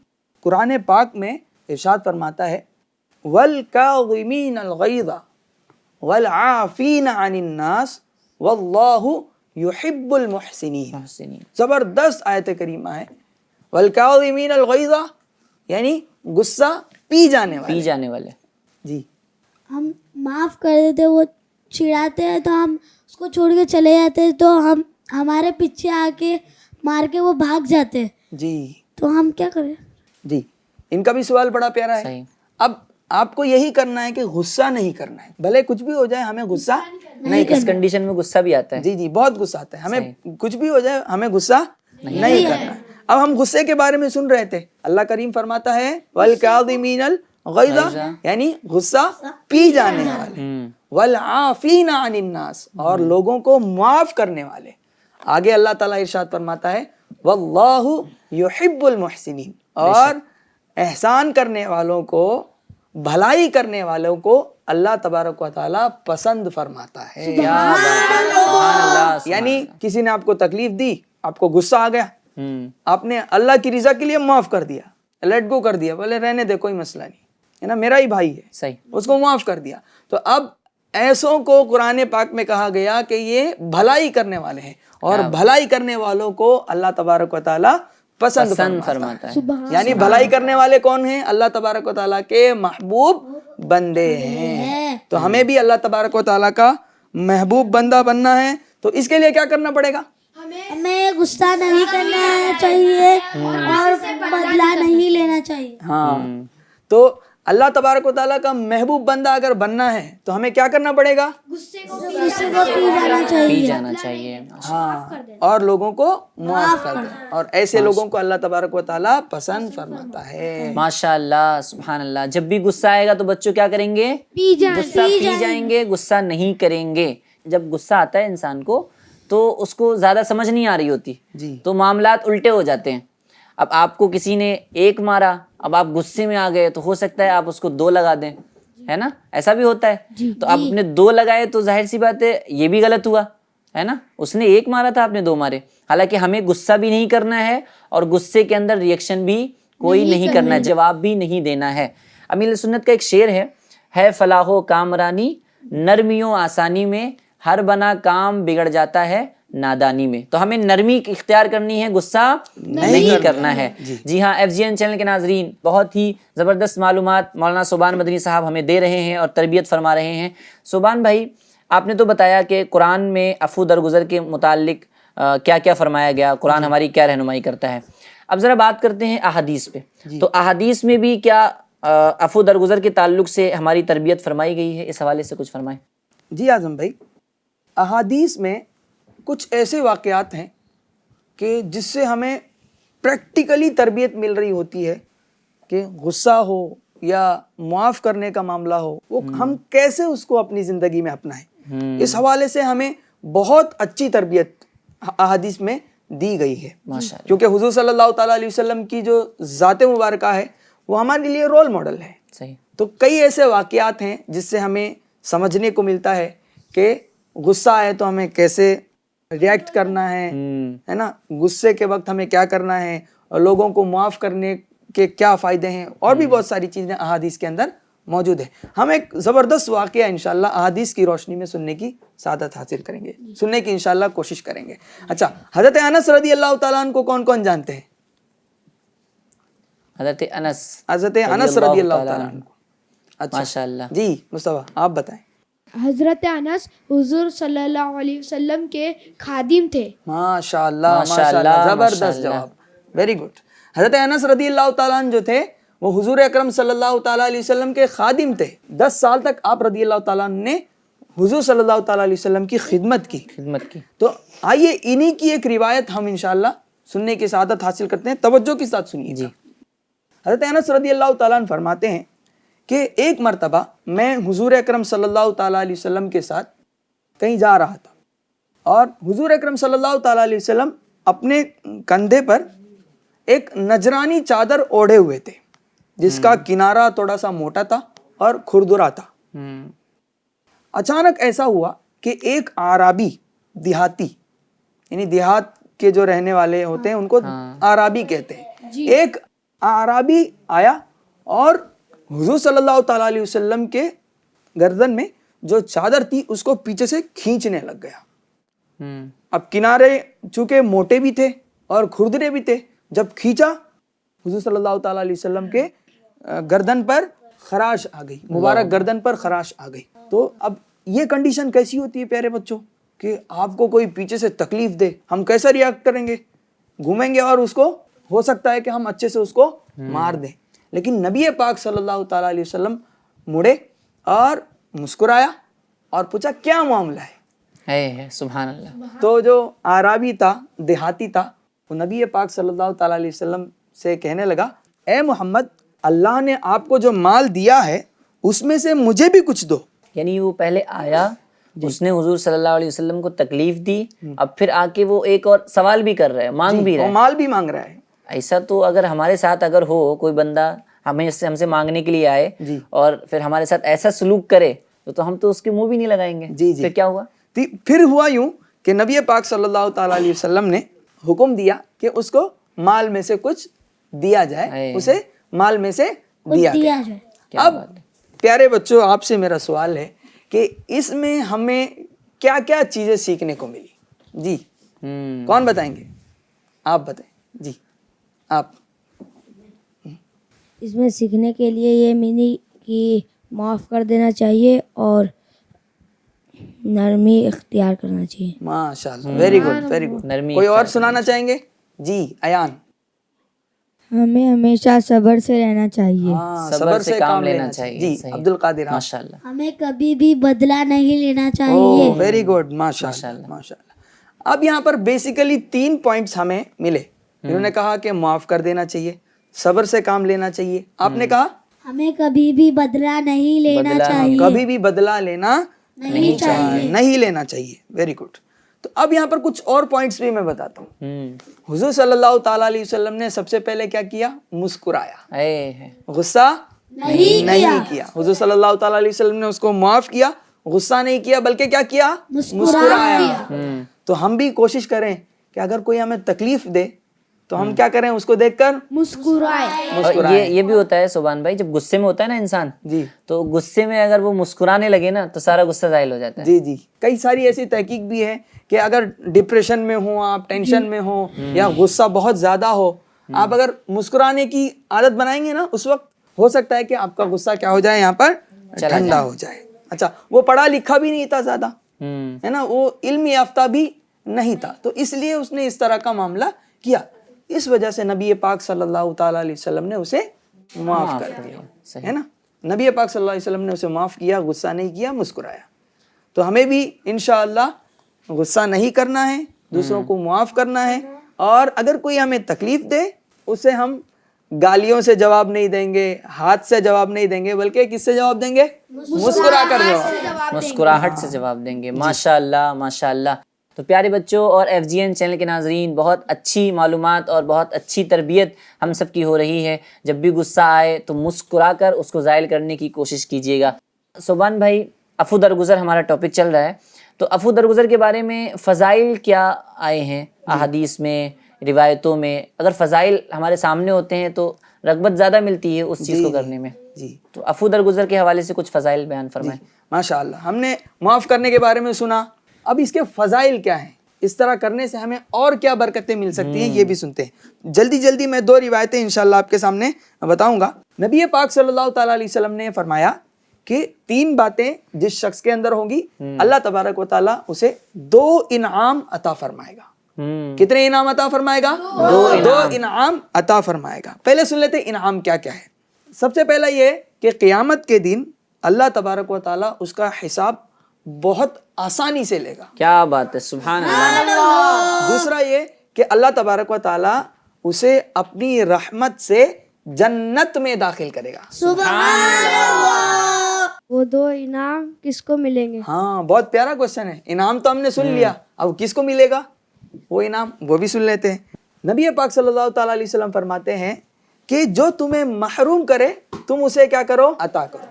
قرآن پاک میں ارشاد فرماتا ہے وَالْكَاظِمِينَ الْغَيْظَ وَالْعَافِينَ عَنِ النَّاسِ وَاللَّهُ يُحِبُّ الْمُحْسِنِينَ. زبردست آیت کریمہ ہے. وَالْكَاظِمِينَ الْغَيْظَ یعنی غصہ پی جانے والے. جی. ہم معاف کر دیتے, وہ چڑھاتے ہیں تو ہم اس کو چھوڑ کے چلے جاتے ہیں, تو ہم ہمارے پیچھے آ کے مار کے وہ بھاگ جاتے ہیں. جی. تو ہم کیا کریں؟ جی, ان کا بھی سوال بڑا پیارا ہے. صحیح. اب آپ کو یہی کرنا ہے کہ غصہ نہیں کرنا ہے, بھلے کچھ بھی ہو جائے ہمیں غصہ نہیں اس کنڈیشن میں غصہ بھی آتا ہے. جی جی, بہت غصہ آتا ہے ہمیں, کچھ بھی ہو جائے ہمیں غصہ نہیں کرنا ہے. اب ہم غصے کے بارے میں سن رہے تھے, اللہ کریم فرماتا ہے وَالْكَاظِمِينَ الْغَيْظَ یعنی غصہ پی جانے والے, وَالْعَافِينَ عَنِ النَّاسِ اور لوگوں کو معاف کرنے والے. آگے اللہ تعالیٰ ارشاد فرماتا ہے وَاللَّهُ يُحِبُّ الْمُحْسِنِينَ اور احسان کرنے والوں کو, بھلائی کرنے والوں کو اللہ تبارک و تعالیٰ پسند فرماتا ہے. یعنی کسی نے آپ کو تکلیف دی, آپ کو غصہ آ گیا, آپ نے اللہ کی رضا کے لیے معاف کر دیا, لیٹ گو کر دیا, بولے رہنے دے کوئی مسئلہ نہیں ہے نا, میرا ہی بھائی ہے. صحیح. اس کو معاف کر دیا. تو اب ایسوں کو قرآن پاک میں کہا گیا کہ یہ بھلائی کرنے والے ہیں اور بھلائی کرنے والوں کو اللہ تبارک و تعالیٰ پسند فرماتا ہے. یعنی بھلائی کرنے والے کون ہیں؟ اللہ تبارک و تعالیٰ کے محبوب بندے ہیں. تو ہمیں بھی اللہ تبارک و تعالیٰ کا محبوب بندہ بننا ہے. تو اس کے لیے کیا کرنا پڑے گا؟ ہمیں غصہ نہیں کرنا چاہیے اور بدلہ نہیں لینا چاہیے. ہاں, تو اللہ تبارک و تعالیٰ کا محبوب بندہ اگر بننا ہے تو ہمیں کیا کرنا پڑے گا؟ غصے کو پی جانا چاہیے. ہاں, اور لوگوں کو معاف کر دیں, اور ایسے لوگوں کو اللہ تبارک و تعالیٰ پسند فرماتا ہے. ماشاء اللہ, سبحان اللہ. جب بھی غصہ آئے گا تو بچوں کیا کریں گے؟ غصہ پی جائیں گے, غصہ نہیں کریں گے. جب غصہ آتا ہے انسان کو تو اس کو زیادہ سمجھ نہیں آ رہی ہوتی, تو معاملات الٹے ہو جاتے ہیں. اب آپ کو کسی نے ایک مارا, اب آپ غصے میں آ گئے تو ہو سکتا ہے آپ اس کو 2 لگا دیں, ہے نا, ایسا بھی ہوتا ہے. تو آپ نے 2 لگائے تو ظاہر سی بات ہے یہ بھی غلط ہوا, ہے نا. اس نے 1 مارا تھا, آپ نے 2 مارے. حالانکہ ہمیں غصہ بھی نہیں کرنا ہے اور غصے کے اندر ریئیکشن بھی کوئی نہیں کرنا ہے, جواب بھی نہیں دینا ہے. امیر سنت کا ایک شعر ہے فلاح و کامرانی نرمیوں آسانی میں, ہر بنا کام بگڑ جاتا ہے نادانی میں. تو ہمیں نرمی اختیار کرنی ہے, غصہ نہیں کرنا ہے. جی ہاں, FGN چینل کے ناظرین, بہت ہی زبردست معلومات مولانا صوبان مدنی صاحب ہمیں دے رہے ہیں اور تربیت فرما رہے ہیں. صوبان بھائی, آپ نے تو بتایا کہ قرآن میں عفو درگزر کے متعلق کیا کیا فرمایا گیا, قرآن ہماری کیا رہنمائی کرتا ہے. اب ذرا بات کرتے ہیں احادیث پہ. تو احادیث میں بھی کیا عفو درگزر کے تعلق سے ہماری تربیت فرمائی گئی ہے، اس حوالے سے کچھ فرمائیں۔ جی اعظم بھائی، احادیث میں کچھ ایسے واقعات ہیں کہ جس سے ہمیں پریکٹیکلی تربیت مل رہی ہوتی ہے کہ غصہ ہو یا معاف کرنے کا معاملہ ہو، وہ ہم کیسے اس کو اپنی زندگی میں اپنائیں۔ اس حوالے سے ہمیں بہت اچھی تربیت احادیث میں دی گئی ہے، ماشاء اللہ۔ کیونکہ حضور صلی اللہ تعالیٰ علیہ وسلم کی جو ذات مبارکہ ہے وہ ہمارے لیے رول ماڈل ہے۔ صحیح۔ تو کئی ایسے واقعات ہیں جس سے ہمیں سمجھنے کو ملتا ہے کہ غصہ آئے تو ہمیں کیسے ریئیکٹ کرنا ہے نا، غصے کے وقت ہمیں کیا کرنا ہے، اور لوگوں کو معاف کرنے کے کیا فائدے ہیں، اور بھی بہت ساری چیزیں احادیث کے اندر موجود ہیں۔ ہم ایک زبردست واقعہ انشاءاللہ احادیث کی روشنی میں سننے کی سعادت حاصل کریں گے، سننے کی انشاءاللہ کوشش کریں گے۔ اچھا، حضرت انس رضی اللہ تعالیٰ عنہ کو کون کون جانتے ہیں؟ حضرت انس رضی اللہ تعالیٰ عنہ کو۔ اچھا ماشاءاللہ۔ جی مصطفیٰ آپ بتائیں۔ حضرت انس حضور صلی اللہ علیہ وسلم کے خادم تھے۔ ماشاءاللہ ماشاءاللہ، ماشاءاللہ، زبردست ماشاءاللہ۔ جواب، ویری گڈ۔ حضرت انس رضی اللہ تعالیٰ عنہ جو تھے وہ حضور اکرم صلی اللہ تعالیٰ علیہ وسلم کے خادم تھے۔ 10 سال تک آپ رضی اللہ تعالیٰ عنہ نے حضور صلی اللہ تعالیٰ علیہ وسلم کی خدمت کی۔ تو آئیے انہی کی ایک روایت ہم انشاءاللہ سننے کی سعادت حاصل کرتے ہیں، توجہ کے ساتھ سنیے جی۔ حضرت انس رضی اللہ تعالیٰ عنہ فرماتے ہیں کہ ایک مرتبہ میں حضور اکرم صلی اللہ تعالیٰ علیہ وسلم کے ساتھ کہیں جا رہا تھا، اور حضور اکرم صلی اللہ تعالیٰ علیہ وسلم اپنے کندھے پر ایک نجرانی چادر اوڑھے ہوئے تھے جس کا کنارہ تھوڑا سا موٹا تھا اور کھردرا تھا۔ اچانک ایسا ہوا کہ ایک اعرابی، دیہاتی، یعنی دیہات کے جو رہنے والے ہوتے ہیں ان کو اعرابی کہتے ہیں، ایک اعرابی آیا اور حضور صلی اللہ تعالیٰ علیہ وسلم کے گردن میں جو چادر تھی اس کو پیچھے سے کھینچنے لگ گیا۔ اب کنارے چونکہ موٹے بھی تھے اور کھردرے بھی تھے، جب کھینچا حضور صلی اللہ تعالیٰ علیہ وسلم کے گردن پر خراش آ گئی، مبارک گردن پر خراش آ گئی۔ تو اب یہ کنڈیشن کیسی ہوتی ہے پیارے بچوں کہ آپ کو کوئی پیچھے سے تکلیف دے، ہم کیسا ریاکٹ کریں گے؟ گھومیں گے اور اس کو ہو سکتا ہے کہ ہم اچھے سے اس کو مار دیں، لیکن نبی پاک صلی اللہ تعالیٰ علیہ وسلم مڑے اور مسکرایا اور پوچھا کیا معاملہ ہے؟ سبحان اللہ۔ تو جو اعرابی تھا، دیہاتی تھا، وہ نبی پاک صلی اللہ تعالیٰ علیہ وسلم سے کہنے لگا، اے محمد، اللہ نے آپ کو جو مال دیا ہے اس میں سے مجھے بھی کچھ دو۔ یعنی وہ پہلے آیا، اس نے حضور صلی اللہ علیہ وسلم کو تکلیف دی، اب پھر آ کے وہ ایک اور سوال بھی کر رہا ہے، مانگ بھی رہا ہے، مال بھی مانگ رہا ہے۔ ایسا تو اگر ہمارے ساتھ اگر ہو کوئی بندہ ہم سے مانگنے کے لیے آئے اور پھر ہمارے ساتھ ایسا سلوک کرے تو ہم تو اس کے منہ بھی نہیں لگائیں گے۔ پھر کیا ہوا؟ پھر ہوا یوں کہ نبی پاک صلی اللہ تعالیٰ علیہ وسلم نے حکم دیا کہ اس کو مال میں سے کچھ دیا جائے، اسے مال میں سے دیا جائے۔ اب پیارے بچوں، آپ سے میرا سوال ہے کہ اس میں ہمیں کیا کیا چیزیں سیکھنے کو ملی؟ جی کون بتائیں گے؟ آپ بتائیں جی۔ آپ اس میں سیکھنے کے لیے یہ ملی کہ معاف کر دینا چاہیے اور نرمی اختیار کرنا چاہیے۔ ماشاءاللہ، ویری گڈ ویری گڈ۔ کوئی اور سنانا چاہیں گے؟ جی ایان۔ ہمیں ہمیشہ صبر سے رہنا چاہیے، صبر سے کام لینا چاہیے۔ جی عبد القادر۔ ماشاءاللہ۔ ہمیں کبھی بھی بدلہ نہیں لینا چاہیے۔ ویری گڈ، ماشاءاللہ ماشاءاللہ۔ اب یہاں پر بیسیکلی 3 پوائنٹس ہمیں ملے۔ انہوں نے کہا کہ معاف کر دینا چاہیے، صبر سے کام لینا چاہیے، آپ نے کہا ہمیں کبھی بھی بدلہ نہیں لینا چاہیے، کبھی بھی بدلہ لینا نہیں لینا چاہیے۔ Very good. تو اب یہاں پر کچھ اور پوائنٹس بھی میں بتاتا ہوں۔ حضور صلی اللہ تعالیٰ علیہ وسلم نے سب سے پہلے کیا کیا؟ مسکرایا، غصہ نہیں کیا۔ حضور صلی اللہ تعالیٰ علیہ وسلم نے اس کو معاف کیا، غصہ نہیں کیا، بلکہ کیا کیا؟ مسکرایا۔ تو ہم بھی کوشش کریں کہ اگر کوئی ہمیں تکلیف دے تو ہم کیا کریں؟ اس کو دیکھ کر مسکرائیں۔ یہ بھی ہوتا ہے سبحان بھائی، جب غصے میں ہوتا ہے نا انسان، جی تو غصے میں اگر وہ مسکرانے لگے نا تو سارا غصہ ظاہر ہو جاتا ہے۔ جی جی، کئی ساری ایسی تحقیق بھی ہے کہ اگر ڈپریشن میں ہوں آپ، ٹینشن میں ہوں، یا غصہ بہت زیادہ ہو، آپ اگر مسکرانے کی عادت بنائیں گے نا، اس وقت ہو سکتا ہے کہ آپ کا غصہ کیا ہو جائے؟ یہاں پر ٹھنڈا ہو جائے۔ اچھا، وہ پڑھا لکھا بھی نہیں تھا زیادہ، ہے نا، وہ علم یافتہ بھی نہیں تھا، تو اس لیے اس نے اس طرح کا معاملہ کیا۔ اس وجہ سے نبی پاک صلی اللہ تعالیٰ علیہ وسلم نے اسے معاف کر دیا, ہے نا. نبی پاک صلی اللہ علیہ وسلم نے اسے معاف کیا, غصہ نہیں کیا, مسکرایا. تو ہمیں بھی انشاءاللہ غصہ نہیں کرنا ہے, دوسروں کو معاف کرنا ہے, اور اگر کوئی ہمیں تکلیف دے اسے ہم گالیوں سے جواب نہیں دیں گے, ہاتھ سے جواب نہیں دیں گے, بلکہ کس سے جواب دیں گے؟ مسکرا کر جواب, مسکراہٹ سے جواب دیں گے. ماشاءاللہ ماشاءاللہ. تو پیارے بچوں اور ایف جی این چینل کے ناظرین, بہت اچھی معلومات اور بہت اچھی تربیت ہم سب کی ہو رہی ہے. جب بھی غصہ آئے تو مسکرا کر اس کو زائل کرنے کی کوشش کیجیے گا. صوبان بھائی, عفو درگزر ہمارا ٹاپک چل رہا ہے, تو عفو درگزر کے بارے میں فضائل کیا آئے ہیں احادیث میں, روایتوں میں؟ اگر فضائل ہمارے سامنے ہوتے ہیں تو رغبت زیادہ ملتی ہے اس چیز کو کرنے میں. جی, تو عفو درگزر کے حوالے سے کچھ فضائل بیان فرمائیں. ماشاءاللہ. ہم نے معاف کرنے کے بارے میں سنا, اب اس کے فضائل کیا ہیں, اس طرح کرنے سے ہمیں اور کیا برکتیں مل سکتی ہیں, یہ بھی سنتے ہیں. جلدی جلدی میں 2 روایتیں انشاءاللہ آپ کے سامنے بتاؤں گا. نبی پاک صلی اللہ تعالیٰ علیہ وسلم نے فرمایا کہ 3 باتیں جس شخص کے اندر ہوں گی, اللہ تبارک و تعالیٰ اسے 2 انعام عطا فرمائے گا. کتنے انعام عطا فرمائے گا؟ 2 انعام عطا فرمائے گا. پہلے سن لیتے انعام کیا کیا ہے. سب سے پہلا یہ کہ قیامت کے دن اللہ تبارک و تعالیٰ اس کا حساب بہت آسانی سے لے گا. کیا بات ہے, سبحان اللہ. دوسرا یہ کہ اللہ تبارک و تعالیٰ اسے اپنی رحمت سے جنت میں داخل کرے گا. وہ 2 انعام کس کو ملیں گے؟ ہاں, بہت پیارا کوشچن ہے. انعام تو ہم نے سن لیا, اب کس کو ملے گا وہ انعام, وہ بھی سن لیتے ہیں. نبی پاک صلی اللہ تعالیٰ علیہ وسلم فرماتے ہیں کہ جو تمہیں محروم کرے تم اسے کیا کرو؟ عطا کرو.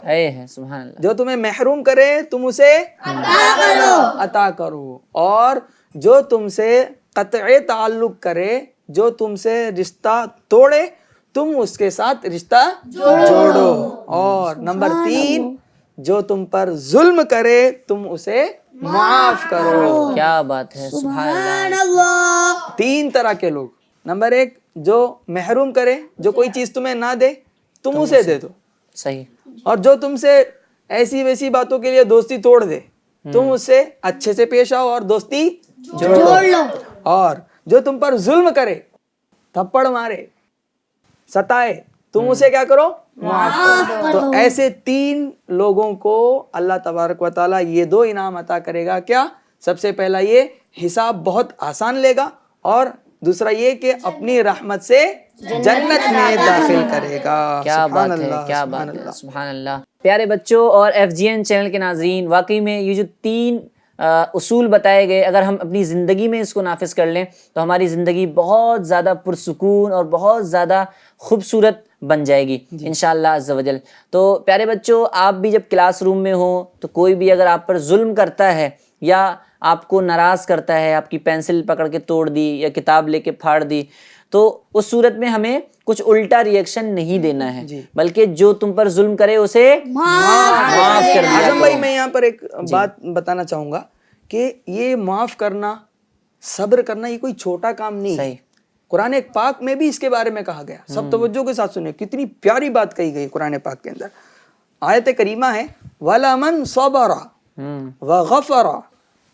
سبحان اللہ. جو تمہیں محروم کرے تم اسے عطا کرو, اور جو تم سے قطع تعلق کرے, جو تم سے رشتہ توڑے تم اس کے ساتھ رشتہ جوڑو. اور نمبر 3, جو تم پر ظلم کرے تم اسے معاف کرو. کیا بات ہے, سبحان اللہ. 3 طرح کے لوگ. نمبر 1, جو محروم کرے, جو کوئی چیز تمہیں نہ دے تم اسے دے دو. صحیح. اور جو تم سے ایسی ویسی باتوں کے لیے دوستی توڑ دے تم اس سے اچھے سے پیش آؤ اور دوستی جوڑ لو. اور جو تم پر ظلم کرے, تھپڑ مارے, ستائے, تم اسے کیا کرو؟ معاف کرو. تو ایسے 3 لوگوں کو اللہ تبارک و تعالیٰ یہ 2 انعام عطا کرے گا. کیا؟ سب سے پہلا یہ حساب بہت آسان لے گا, اور دوسرا یہ کہ اپنی رحمت سے جنت میں داخل کرے گا. کیا بات ہے, کیا بات ہے, سبحان اللہ. پیارے بچوں اور ایف جی این چینل کے ناظرین, واقعی میں یہ جو 3 اصول بتائے گئے, اگر ہم اپنی زندگی میں اس کو نافذ کر لیں تو ہماری زندگی بہت زیادہ پرسکون اور بہت زیادہ خوبصورت بن جائے گی انشاءاللہ عز و جل. تو پیارے بچوں, آپ بھی جب کلاس روم میں ہوں تو کوئی بھی اگر آپ پر ظلم کرتا ہے یا آپ کو ناراض کرتا ہے, آپ کی پینسل پکڑ کے توڑ دی یا کتاب لے کے پھاڑ دی, تو اس صورت میں ہمیں کچھ الٹا ریئیکشن نہیں دینا ہے, بلکہ جو تم پر ظلم کرے اسے معاف کر دیا. اعظم بھائی, میں یہاں پر ایک بات بتانا چاہوں گا کہ یہ معاف کرنا, صبر کرنا, یہ کوئی چھوٹا کام نہیں ہے. قرآن پاک میں بھی اس کے بارے میں کہا گیا. سب توجہ کے ساتھ سنیں, کتنی پیاری بات کہی گئی قرآن پاک کے اندر. آیت کریمہ ہے وَلَمَنْ صَبَرَ وَغَفَرَ,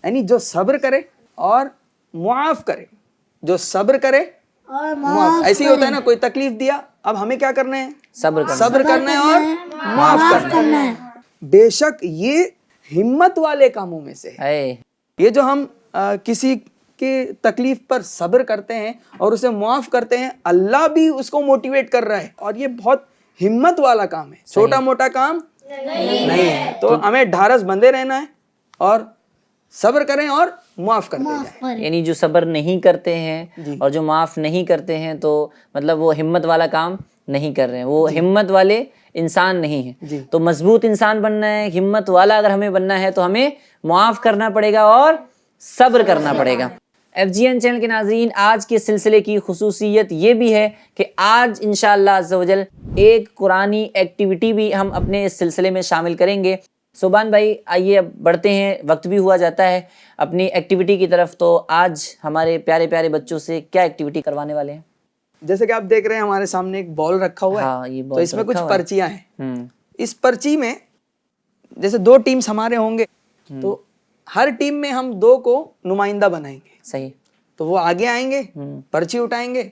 یعنی جو صبر کرے اور معاف کرے. جو صبر کرے اور معاف. ایسے ہی ہوتا ہے نا, کوئی تکلیف دیا, اب ہمیں کیا کرنا ہے؟ صبر کرنا ہے اور معاف کرنا ہے. بے شک یہ ہمت والے کاموں میں سے ہے. یہ جو ہم کسی کی تکلیف پر صبر کرتے ہیں اور اسے معاف کرتے ہیں, اللہ بھی اس کو موٹیویٹ کر رہا ہے, اور یہ بہت ہمت والا کام ہے, چھوٹا موٹا کام نہیں ہے. تو ہمیں ڈھارس بندے رہنا ہے اور صبر کریں اور معاف کرتے جائیں. یعنی جو صبر نہیں کرتے ہیں اور جو معاف نہیں کرتے ہیں تو مطلب وہ ہمت والا کام نہیں کر رہے ہیں, وہ ہمت والے انسان نہیں ہیں. تو مضبوط انسان بننا ہے, ہمت والا اگر ہمیں بننا ہے تو ہمیں معاف کرنا پڑے گا اور صبر کرنا پڑے گا. ایف جی این چینل کے ناظرین, آج کے سلسلے کی خصوصیت یہ بھی ہے کہ آج انشاءاللہ عز و جل ایک قرآنی ایکٹیویٹی بھی ہم اپنے اس سلسلے میں شامل کریں گے. صوبان بھائی, آئیے اب بڑھتے ہیں, وقت بھی ہوا جاتا ہے اپنی ایکٹیویٹی کی طرف. تو آج ہمارے پیارے پیارے بچوں سے کیا ایکٹیویٹی کروانے والے ہیں؟ جیسے کہ آپ دیکھ رہے ہیں ہمارے سامنے ایک بال رکھا ہوا ہے, تو اس میں کچھ پرچیاں ہیں. اس پرچی میں جیسے 2 ٹیمز ہمارے ہوں گے, تو ہر ٹیم میں ہم 2 کو نمائندہ بنائیں گے. صحیح. تو وہ آگے آئیں گے, پرچی اٹھائیں گے,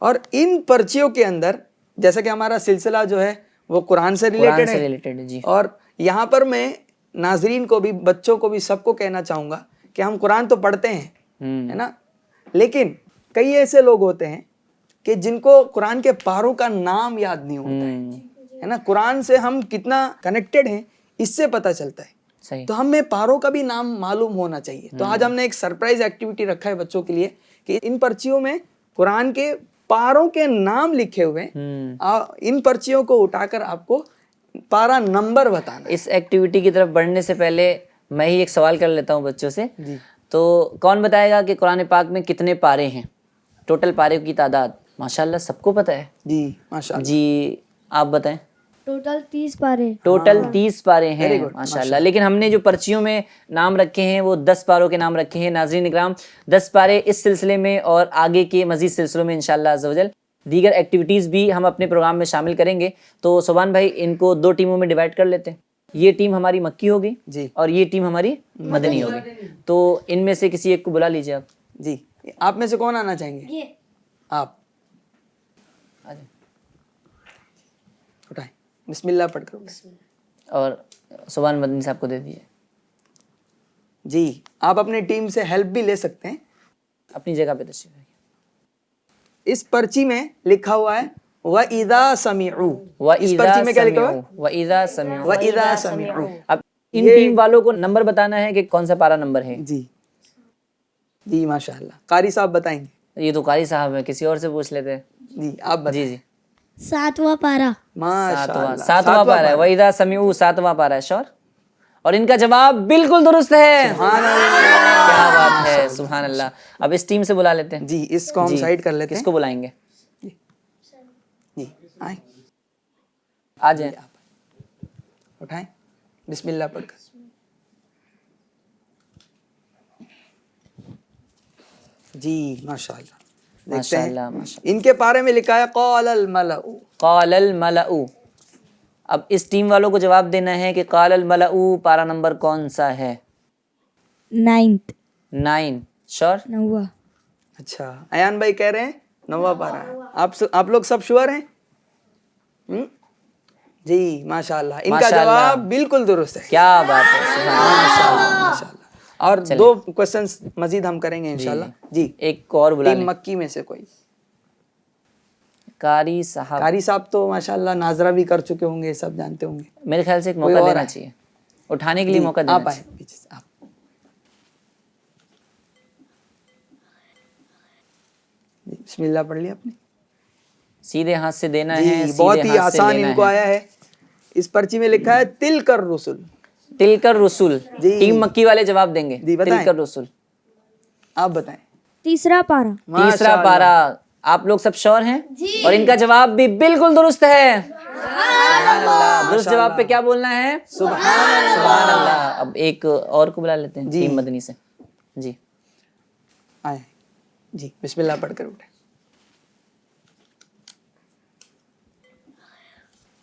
اور ان پرچیوں کے اندر جیسا کہ ہمارا سلسلہ جو ہے وہ قرآن سے قرآن ریلیٹڈ سے ہے، ریلیٹڈ ہے جی. اور یہاں پر میں ناظرین کو بھی، بچوں کو بھی، سب کو کہنا چاہوں گا کہ ہم قرآن تو پڑھتے ہیں، ہے نا، لیکن کئی ایسے لوگ ہوتے ہیں کہ جن کو قرآن کے پاروں کا نام یاد نہیں ہوتا ہے نا. قرآن سے ہم کتنا کنیکٹڈ ہیں اس سے پتہ چلتا ہے. صحیح. تو ہمیں پاروں کا بھی نام معلوم ہونا چاہیے. تو آج ہم نے ایک سرپرائز ایکٹیویٹی رکھا ہے بچوں کے لیے کہ ان پرچیوں میں قرآن کے پاروں کے نام لکھے ہوئے ہیں. ان پرچیوں کو اٹھا کر آپ کو پارا نمبر بتانا ہے. اس ایکٹیویٹی کی طرف بڑھنے سے پہلے میں ہی ایک سوال کر لیتا ہوں بچوں سے. جی. تو کون بتائے گا کہ قرآن پاک میں کتنے پارے ہیں؟ ٹوٹل پارے کی تعداد ماشاءاللہ سب کو پتہ ہے. جی ماشاء اللہ. جی آپ بتائیں. ٹوٹل 30 پارے. ٹوٹل 30 پارے ہیں Very good. ماشاءاللہ. لیکن ہم نے جو پرچیوں میں نام رکھے ہیں وہ 10 پاروں کے نام رکھے ہیں. ناظرین اکرام 10 پارے اس سلسلے میں اور آگے کے مزید سلسلوں میں انشاءاللہ عز و جل دیگر ایکٹیویٹیز بھی ہم اپنے پروگرام میں شامل کریں گے. تو سبحان بھائی ان کو 2 ٹیموں میں ڈیوائڈ کر لیتے ہیں. یہ ٹیم ہماری مکی ہوگی جی. اور یہ ٹیم ہماری مدنی ہوگی. تو ان میں سے کسی ایک کو بلا لیجیے آپ. جی آپ میں سے کون آنا چاہیں گے؟ آپ اٹھائیں، بسم اللہ پڑھ کر. اور سبحان مدنی صاحب کو دے دیجیے. جی آپ اپنے ٹیم سے ہیلپ بھی لے سکتے ہیں. اپنی جگہ پہ تشریف رکھیے. اس پرچی میں لکھا ہوا ہے وَإِذَا سَمِعُوا. اس وَإِذَا پرچی میں کیا لکھا ہوا ہے؟ وَإِذَا سَمِعُوا. وَإِذَا سَمِعُوا. اب ان ٹیم والوں کو نمبر بتانا ہے کہ کون سا پارا نمبر ہے. جی جی ماشاء اللہ. قاری صاحب بتائیں گے. یہ تو قاری صاحب ہیں، کسی اور سے پوچھ لیتے ہیں. جی آپ بتائیں. جی جی 7واں پارا. ماشاء اللہ. ساتواں پارا ہے. وَإِذَا سَمِعُوا 7واں پارا ہے شور. اور ان کا جواب بالکل درست ہے. کیا بات ہے، سبحان اللہ. اب اس ٹیم سے بلا لیتے ہیں. جی اس کو ہم سائڈ کر لیتے ہیں. کس کو بلائیں گے؟ جی آئیں، آ جائیں. اٹھائیں، بسم اللہ پڑھ کر. جی ماشاء اللہ. دیکھتے ماشاء ہیں اللہ ماشاء ان کے پارے میں لکھا ہے قال الملأ. قال الملأ. اب اس ٹیم والوں کو جواب دینا ہے کہ قال الملأ پارا نمبر کون سا ہے؟ 9th. 9 شور. 9. اچھا ایان بھائی کہہ رہے ہیں 9واں پارا ہے. آپ لوگ سب شور ہیں؟ جی ماشاء اللہ. ان کا ماشاء اللہ. جواب بالکل درست ہے. کیا بات ہے، سبحان اللہ. ماشاء اللہ ماشاء اللہ. اور 2 کوسچنز مزید ہم کریں گے انشاءاللہ. جی ایک کو اور بلا ٹیم لیں. مکی میں سے کوئی. قاری صاحب. قاری صاحب تو ماشاءاللہ ناظرہ بھی کر چکے ہوں گے، سب جانتے ہوں گے. میرے خیال سے ایک موقع دینا چاہیے، اٹھانے کے لیے موقع دینا آپ چاہیے. آئیں پیچھے سے. آپ بسم اللہ پڑھ لیا آپ نے. سیدھے ہاتھ سے دینا جی ہے. بہت ہی آسان ان کو آیا ہے. اس پرچی میں لکھا ہے تلک الرسل. تلک الرسل. ٹیم مکی والے جواب دیں گے. جی بتائیں. تلک الرسل. آپ بتائیں. تیسرا پارا. تیسرا پارا. آپ لوگ سب شور ہیں اور ان کا جواب بھی بالکل درست ہے. سبحان اللہ. درست جواب پہ کیا بولنا ہے؟ سبحان اللہ. اب ایک اور کو بلا لیتے ہیں ٹیم مدنی سے. جی آئیں. جی بسم اللہ پڑھ کر اٹھیں.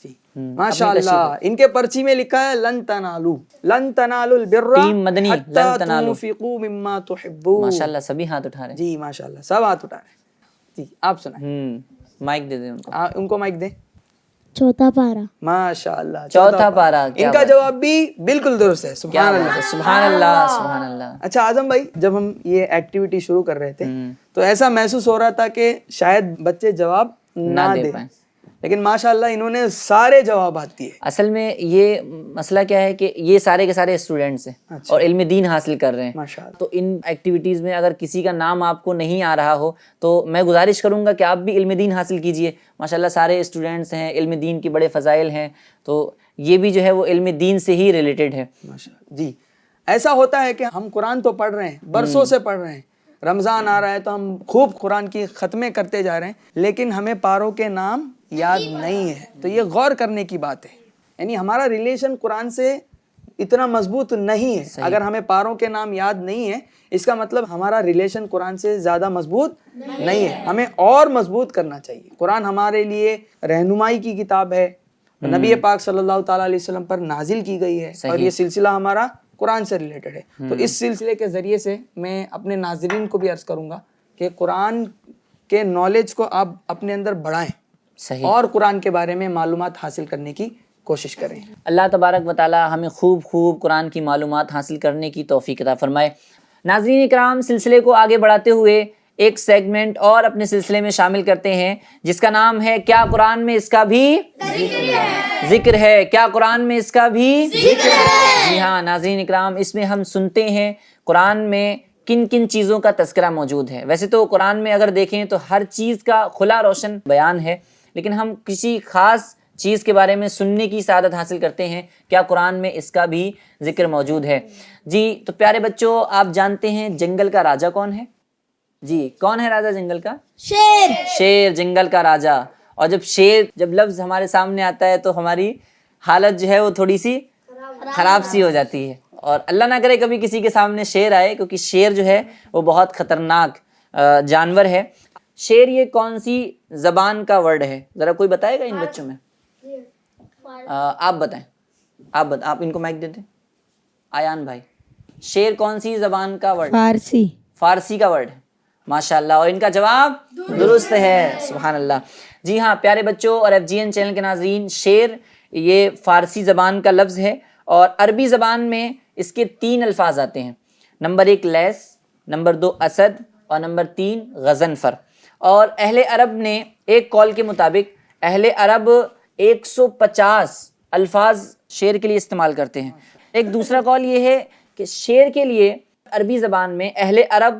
جی ماشاء اللہ. ان کے پرچی میں لکھا ہے لن تنالوا البر ٹیم مدنی لن حتى تنالوا. تنفقوا مما تحبون. ماشاءاللہ سبھی ہاتھ اٹھا رہے ہیں. جی ماشاء اللہ سب ہاتھ اٹھا رہے ہیں. جی آپ سنائیں. مائک دے دیں ان کو. ان کو مائک دیں. چوتھا پارا. ماشاء اللہ. چوتھا پارا. ان کا جواب بھی بالکل درست ہے. سبحان اللہ. سبحان اللہ سبحان اللہ. اچھا اعظم بھائی جب ہم یہ ایکٹیویٹی شروع کر رہے تھے تو ایسا محسوس ہو رہا تھا کہ شاید بچے جواب نہ دے پائیں، لیکن ماشاءاللہ انہوں نے سارے جوابات دیے. اصل میں یہ مسئلہ کیا ہے کہ یہ سارے کے سارے اسٹوڈنٹس ہیں اور علم دین حاصل کر رہے ہیں. ماشاءاللہ. تو ان ایکٹیویٹیز میں اگر کسی کا نام آپ کو نہیں آ رہا ہو تو میں گزارش کروں گا کہ آپ بھی علم دین حاصل کیجئے. ماشاءاللہ سارے اسٹوڈنٹس ہیں، علم دین کی بڑے فضائل ہیں، تو یہ بھی جو ہے وہ علم دین سے ہی ریلیٹڈ ہے. ماشاءاللہ. جی ایسا ہوتا ہے کہ ہم قرآن تو پڑھ رہے ہیں، برسوں سے پڑھ رہے ہیں، رمضان آ رہا ہے تو ہم خوب قرآن کی ختمیں کرتے جا رہے ہیں، لیکن ہمیں پاروں کے نام یاد نہیں ہے. تو یہ غور کرنے کی بات ہے. یعنی ہمارا ریلیشن قرآن سے اتنا مضبوط نہیں ہے. اگر ہمیں پاروں کے نام یاد نہیں ہے اس کا مطلب ہمارا ریلیشن قرآن سے زیادہ مضبوط نہیں ہے. ہمیں اور مضبوط کرنا چاہیے. قرآن ہمارے لیے رہنمائی کی کتاب ہے، نبی پاک صلی اللہ تعالیٰ علیہ وسلم پر نازل کی گئی ہے، اور یہ سلسلہ ہمارا قرآن سے ریلیٹڈ ہے. تو اس سلسلے کے ذریعے سے میں اپنے ناظرین کو بھی عرض کروں گا کہ قرآن کے نالج کو آپ اپنے اندر بڑھائیں. صحیح. اور قرآن کے بارے میں معلومات حاصل کرنے کی کوشش کریں. اللہ تبارک و تعالی ہمیں خوب خوب قرآن کی معلومات حاصل کرنے کی توفیق عطا فرمائے. ناظرین اکرام، سلسلے کو آگے بڑھاتے ہوئے ایک سیگمنٹ اور اپنے سلسلے میں شامل کرتے ہیں جس کا نام ہے کیا قرآن میں اس کا بھی ذکر ہے؟ کیا قرآن میں اس کا بھی ذکر ہے؟ جی ہاں ناظرین اکرام، اس میں ہم سنتے ہیں قرآن میں کن کن چیزوں کا تذکرہ موجود ہے. ویسے تو قرآن میں اگر دیکھیں تو ہر چیز کا کھلا روشن بیان ہے، لیکن ہم کسی خاص چیز کے بارے میں سننے کی سعادت حاصل کرتے ہیں. کیا قرآن میں اس کا بھی ذکر موجود ہے؟ جی تو پیارے بچوں، آپ جانتے ہیں جنگل کا راجا کون ہے؟ جی کون ہے راجا جنگل کا؟ شیر. شیر جنگل کا راجا. اور جب لفظ ہمارے سامنے آتا ہے تو ہماری حالت جو ہے وہ تھوڑی سی خراب سی ہو جاتی ہے، اور اللہ نہ کرے کبھی کسی کے سامنے شیر آئے، کیونکہ شیر جو ہے وہ بہت خطرناک جانور ہے. شیر یہ کون سی زبان کا ورڈ ہے؟ ذرا کوئی بتائے گا ان بچوں میں؟ آپ بتائیں. آپ ان کو مائک دے دیں. آیان بھائی، شیر کون سی زبان کا ورڈ؟ فارسی. فارسی کا ورڈ ہے. ماشاءاللہ، اور ان کا جواب درست ہے. سبحان اللہ. جی ہاں پیارے بچوں اور FGN چینل کے ناظرین، شیر یہ فارسی زبان کا لفظ ہے، اور عربی زبان میں اس کے 3 الفاظ آتے ہیں. نمبر 1 لیس، نمبر 2 اسد، اور نمبر 3 غضنفر. اور اہل عرب نے ایک قول کے مطابق اہل عرب 150 الفاظ شیر کے لیے استعمال کرتے ہیں. ایک دوسرا قول یہ ہے کہ شیر کے لیے عربی زبان میں اہل عرب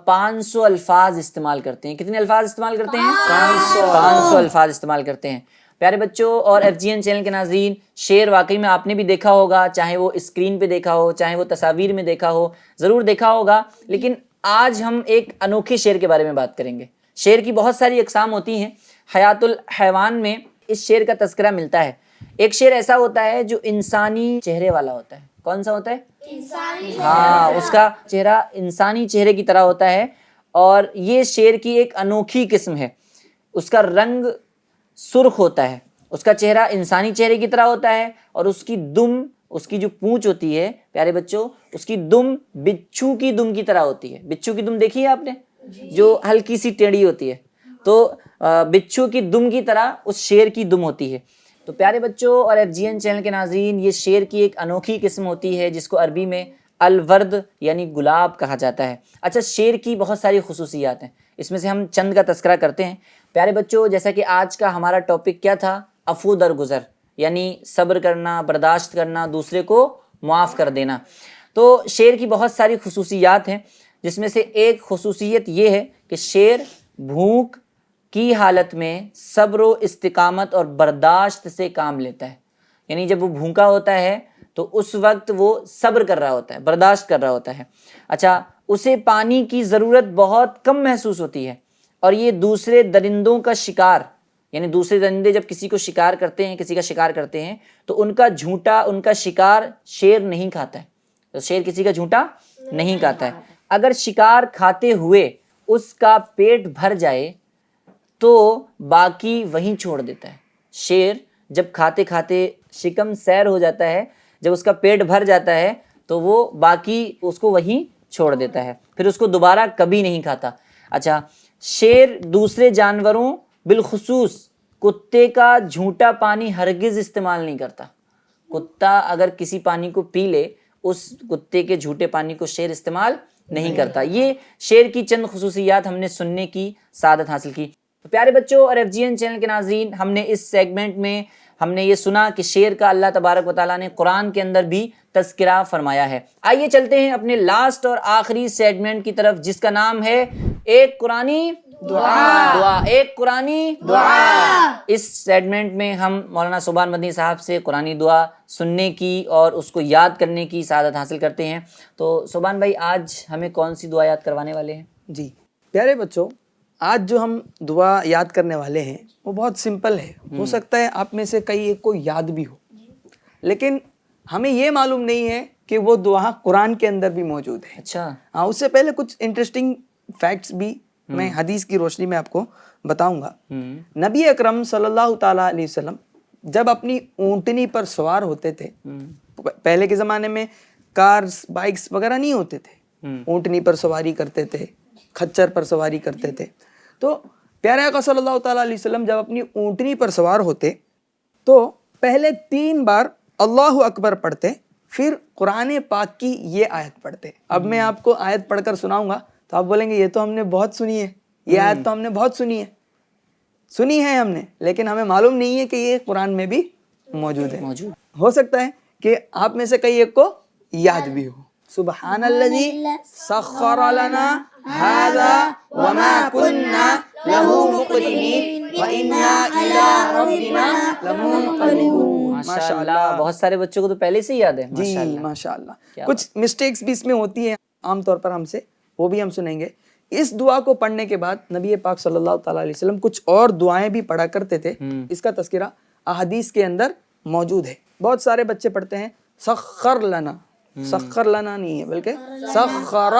500 الفاظ استعمال کرتے ہیں. کتنے الفاظ استعمال کرتے ہیں؟ 500 الفاظ استعمال کرتے ہیں. پیارے بچوں اور FGN چینل کے ناظرین، شیر واقعی میں آپ نے بھی دیکھا ہوگا، چاہے وہ اسکرین پہ دیکھا ہو، چاہے وہ تصاویر میں دیکھا ہو، ضرور دیکھا ہوگا. لیکن آج ہم ایک انوکھے شیر کے بارے میں بات کریں گے. شیر کی بہت ساری اقسام ہوتی ہیں. حیات الحیوان میں اس شیر کا تذکرہ ملتا ہے. ایک شیر ایسا ہوتا ہے جو انسانی چہرے والا ہوتا ہے. کون سا ہوتا ہے؟ انسانی. ہاں، اس کا چہرہ انسانی چہرے کی طرح ہوتا ہے، اور یہ شیر کی ایک انوکھی قسم ہے. اس کا رنگ سرخ ہوتا ہے، اس کا چہرہ انسانی چہرے کی طرح ہوتا ہے، اور اس کی دم، اس کی جو پونچھ ہوتی ہے پیارے بچوں، اس کی دم بچھو کی دم کی طرح ہوتی ہے. بچھو کی دم دیکھی ہے آپ نے؟ جو ہلکی سی ٹیڑھی ہوتی ہے، تو بچھو کی دم کی طرح اس شیر کی دم ہوتی ہے. تو پیارے بچوں اور FGN چینل کے ناظرین، یہ شیر کی ایک انوکھی قسم ہوتی ہے جس کو عربی میں الورد یعنی گلاب کہا جاتا ہے. اچھا، شیر کی بہت ساری خصوصیات ہیں، اس میں سے ہم چند کا تذکرہ کرتے ہیں. پیارے بچوں، جیسا کہ آج کا ہمارا ٹاپک کیا تھا؟ عفو درگزر، یعنی صبر کرنا، برداشت کرنا، دوسرے کو معاف کر دینا. تو شیر کی بہت ساری خصوصیات ہیں، جس میں سے ایک خصوصیت یہ ہے کہ شیر بھوک کی حالت میں صبر و استقامت اور برداشت سے کام لیتا ہے. یعنی جب وہ بھوکا ہوتا ہے تو اس وقت وہ صبر کر رہا ہوتا ہے، برداشت کر رہا ہوتا ہے. اچھا، اسے پانی کی ضرورت بہت کم محسوس ہوتی ہے، اور یہ دوسرے درندوں کا شکار، یعنی دوسرے درندے جب کسی کو شکار کرتے ہیں، کسی کا شکار کرتے ہیں، تو ان کا جھونٹا، ان کا شکار شیر نہیں کھاتا ہے. تو شیر کسی کا جھونٹا نہیں کھاتا ہے. اگر شکار کھاتے ہوئے اس کا پیٹ بھر جائے تو باقی وہیں چھوڑ دیتا ہے. شیر جب کھاتے کھاتے شکم سیر ہو جاتا ہے، جب اس کا پیٹ بھر جاتا ہے تو وہ باقی اس کو وہیں چھوڑ دیتا ہے، پھر اس کو دوبارہ کبھی نہیں کھاتا. اچھا، شیر دوسرے جانوروں بالخصوص کتے کا جھونٹا پانی ہرگز استعمال نہیں کرتا. کتا اگر کسی پانی کو پی لے، اس کتے کے جھوٹے پانی کو شیر استعمال نہیں کرتا. یہ شیر کی چند خصوصیات ہم نے سننے کی سعادت حاصل کی. تو پیارے بچوں اور FGN چینل کے ناظرین، ہم نے اس سیگمنٹ میں ہم نے یہ سنا کہ شیر کا اللہ تبارک و تعالیٰ نے قرآن کے اندر بھی تذکرہ فرمایا ہے. آئیے چلتے ہیں اپنے لاسٹ اور آخری سیگمنٹ کی طرف، جس کا نام ہے ایک قرآنی دعا. ایک قرآنی دعا. اس سیگمنٹ میں ہم مولانا صوبان مدنی صاحب سے قرآنی دعا سننے کی اور اس کو یاد کرنے کی سعادت حاصل کرتے ہیں. تو صوبان بھائی، آج ہمیں کون سی دعا یاد کروانے والے ہیں؟ جی پیارے بچوں، آج جو ہم دعا یاد کرنے والے ہیں وہ بہت سمپل ہے. ہو سکتا ہے آپ میں سے کئی ایک کو یاد بھی ہو، لیکن ہمیں یہ معلوم نہیں ہے کہ وہ دعا قرآن کے اندر بھی موجود ہے. اچھا، ہاں، اس سے پہلے کچھ انٹرسٹنگ فیکٹس بھی میں حدیث کی روشنی میں آپ کو بتاؤں گا. نبی اکرم صلی اللہ تعالیٰ علیہ وسلم جب اپنی اونٹنی پر سوار ہوتے تھے، پہلے کے زمانے میں کارز، بائکس وغیرہ نہیں ہوتے تھے، اونٹنی پر سواری کرتے تھے، کھچر پر سواری کرتے تھے. تو پیارے آقا صلی اللہ تعالیٰ علیہ وسلم جب اپنی اونٹنی پر سوار ہوتے تو پہلے 3 بار اللہ اکبر پڑھتے، پھر قرآن پاک کی یہ آیت پڑھتے. اب میں آپ کو آیت پڑھ کر سناؤں گا تو آپ بولیں گے یہ تو ہم نے بہت سنی ہے، یہ آیت تو ہم نے بہت سنی ہے ہم نے، لیکن ہمیں معلوم نہیں ہے کہ یہ قرآن میں بھی موجود ہے. ہو سکتا ہے کہ آپ میں سے کئی ایک کو یاد بھی ہو. سبحان الذی سخر لنا ھذا وما كنا له مقرنین وانا الی ربنا لمنقلبون. ماشاءاللہ، بہت سارے بچوں کو تو پہلے سے ہی یاد ہے. جی ماشاءاللہ. کچھ مسٹیکس بھی اس میں ہوتی ہیں عام طور پر ہم سے، وہ بھی ہم سنیں گے. اس دعا کو پڑھنے کے بعد نبی پاک صلی اللہ تعالیٰ علیہ وسلم کچھ اور دعائیں بھی پڑھا کرتے تھے. اس کا تذکرہ احادیث کے اندر موجود ہے. بہت سارے بچے پڑھتے ہیں سخر لنا، سخر لنا نہیں ہے بلکہ سخر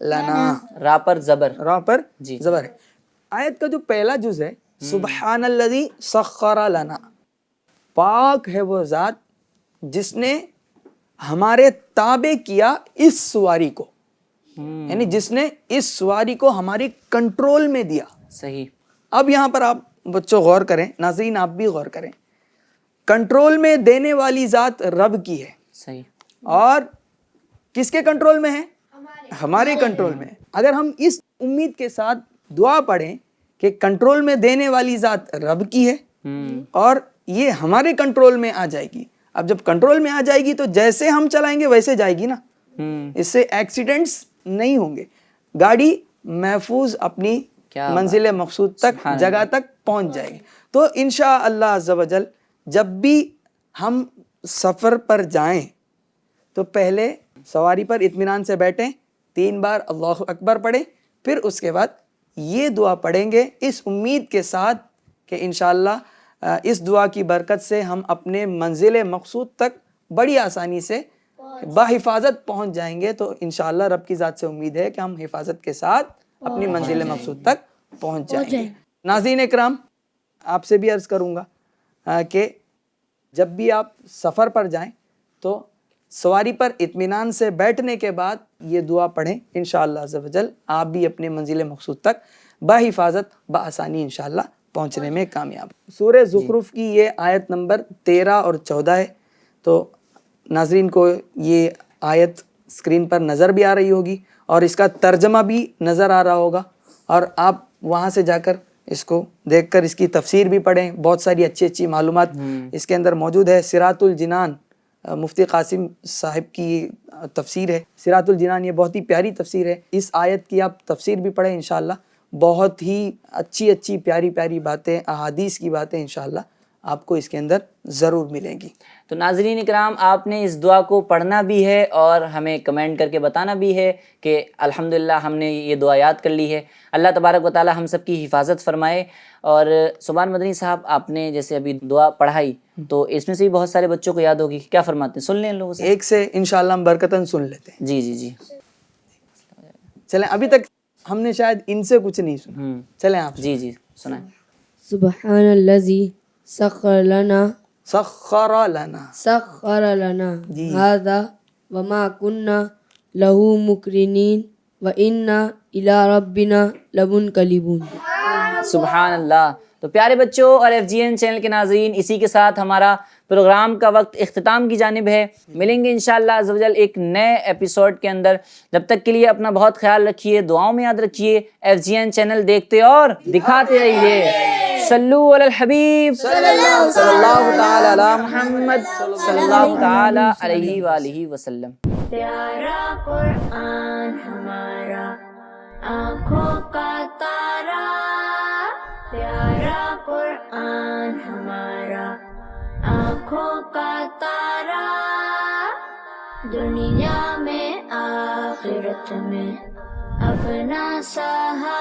لنا، را پر زبر، را پر زبر ہے. آیت کا جو پہلا جز ہے سبحان الذی سخر لنا، پاک ہے وہ ذات جس نے ہمارے تابع کیا اس سواری کو، یعنی جس نے اس سواری کو ہماری کنٹرول میں دیا. صحیح. اب یہاں پر آپ بچوں غور کریں، ناظرین آپ بھی غور کریں. کنٹرول میں دینے والی ذات رب کی ہے. صحیح. اور کس کے کنٹرول میں ہے؟ ہمارے کنٹرول میں. اگر ہم اس امید کے ساتھ دعا پڑھیں کہ کنٹرول میں دینے والی ذات رب کی ہے اور یہ ہمارے کنٹرول میں آ جائے گی. اب جب کنٹرول میں آ جائے گی تو جیسے ہم چلائیں گے ویسے جائے گی نا. اس سے ایکسیڈنٹس نہیں ہوں گے، گاڑی محفوظ اپنی منزل مقصود تک، جگہ تک پہنچ جائے گی. تو انشاءاللہ عز و جل جب بھی ہم سفر پر جائیں تو پہلے سواری پر اطمینان سے بیٹھیں، 3 بار اللہ اکبر پڑھیں، پھر اس کے بعد یہ دعا پڑھیں گے اس امید کے ساتھ کہ انشاءاللہ اس دعا کی برکت سے ہم اپنے منزل مقصود تک بڑی آسانی سے بحفاظت پہنچ جائیں گے. تو انشاءاللہ رب کی ذات سے امید ہے کہ ہم حفاظت کے ساتھ اپنی منزل مقصود تک پہنچ جائیں گے. ناظرین اکرام، آپ سے بھی عرض کروں گا کہ جب بھی آپ سفر پر جائیں تو سواری پر اطمینان سے بیٹھنے کے بعد یہ دعا پڑھیں. انشاءاللہ عز و جل آپ بھی اپنے منزل مقصود تک بحفاظت بآسانی انشاءاللہ پہنچنے میں کامیاب. سورہ زخرف کی یہ آیت نمبر 13 اور 14 ہے. تو ناظرین کو یہ آیت اسکرین پر نظر بھی آ رہی ہوگی اور اس کا ترجمہ بھی نظر آ رہا ہوگا، اور آپ وہاں سے جا کر اس کو دیکھ کر اس کی تفسیر بھی پڑھیں. بہت ساری اچھی معلومات اس کے اندر موجود ہے. صراط الجنان مفتی قاسم صاحب کی تفسیر ہے. صراط الجنان یہ بہت ہی پیاری تفسیر ہے. اس آیت کی آپ تفسیر بھی پڑھیں انشاءاللہ. بہت ہی اچھی پیاری باتیں، احادیث کی باتیں انشاءاللہ آپ کو اس کے اندر ضرور ملیں گی. تو ناظرین اکرام، آپ نے اس دعا کو پڑھنا بھی ہے اور ہمیں کمنٹ کر کے بتانا بھی ہے کہ الحمدللہ ہم نے یہ دعا یاد کر لی ہے. اللہ تبارک و تعالی ہم سب کی حفاظت فرمائے. اور سبحان مدنی صاحب، آپ نے جیسے ابھی دعا پڑھائی تو اس میں سے بھی بہت سارے بچوں کو یاد ہوگی، کیا فرماتے ہیں؟ سن لیں لوگوں سے ایک سے انشاءاللہ ہم برکتاً سن لیتے ہیں. جی. چلیں، ابھی تک ہم نے شاید ان سے کچھ نہیں سنا. چلیں آپ جی سنائیں. سبحان الذی سخر لنا جی. ھذا وما كنا له مقرنین وانا الی ربنا لمنقلبون. سبحان اللہ. تو پیارے بچوں اور FGN چینل کے ناظرین، اسی کے ساتھ ہمارا پروگرام کا وقت اختتام کی جانب ہے. ملیں گے انشاءاللہ عز و جل ایک نئے ایپیسوڈ کے اندر. جب تک کے لیے اپنا بہت خیال رکھیے، دعاؤں میں یاد رکھیے. FGN چینل دیکھتے اور دکھاتے رہیے. صلو علی الحبیب صلی اللہ تعالی علی محمد صلی اللہ تعالی علیہ وآلہ وسلم. پیارا قرآن ہمارا آنکھوں کا تارا، پیارا قرآن ہمارا آنکھوں کا تارا، دنیا میں آخرت میں اپنا سہارا.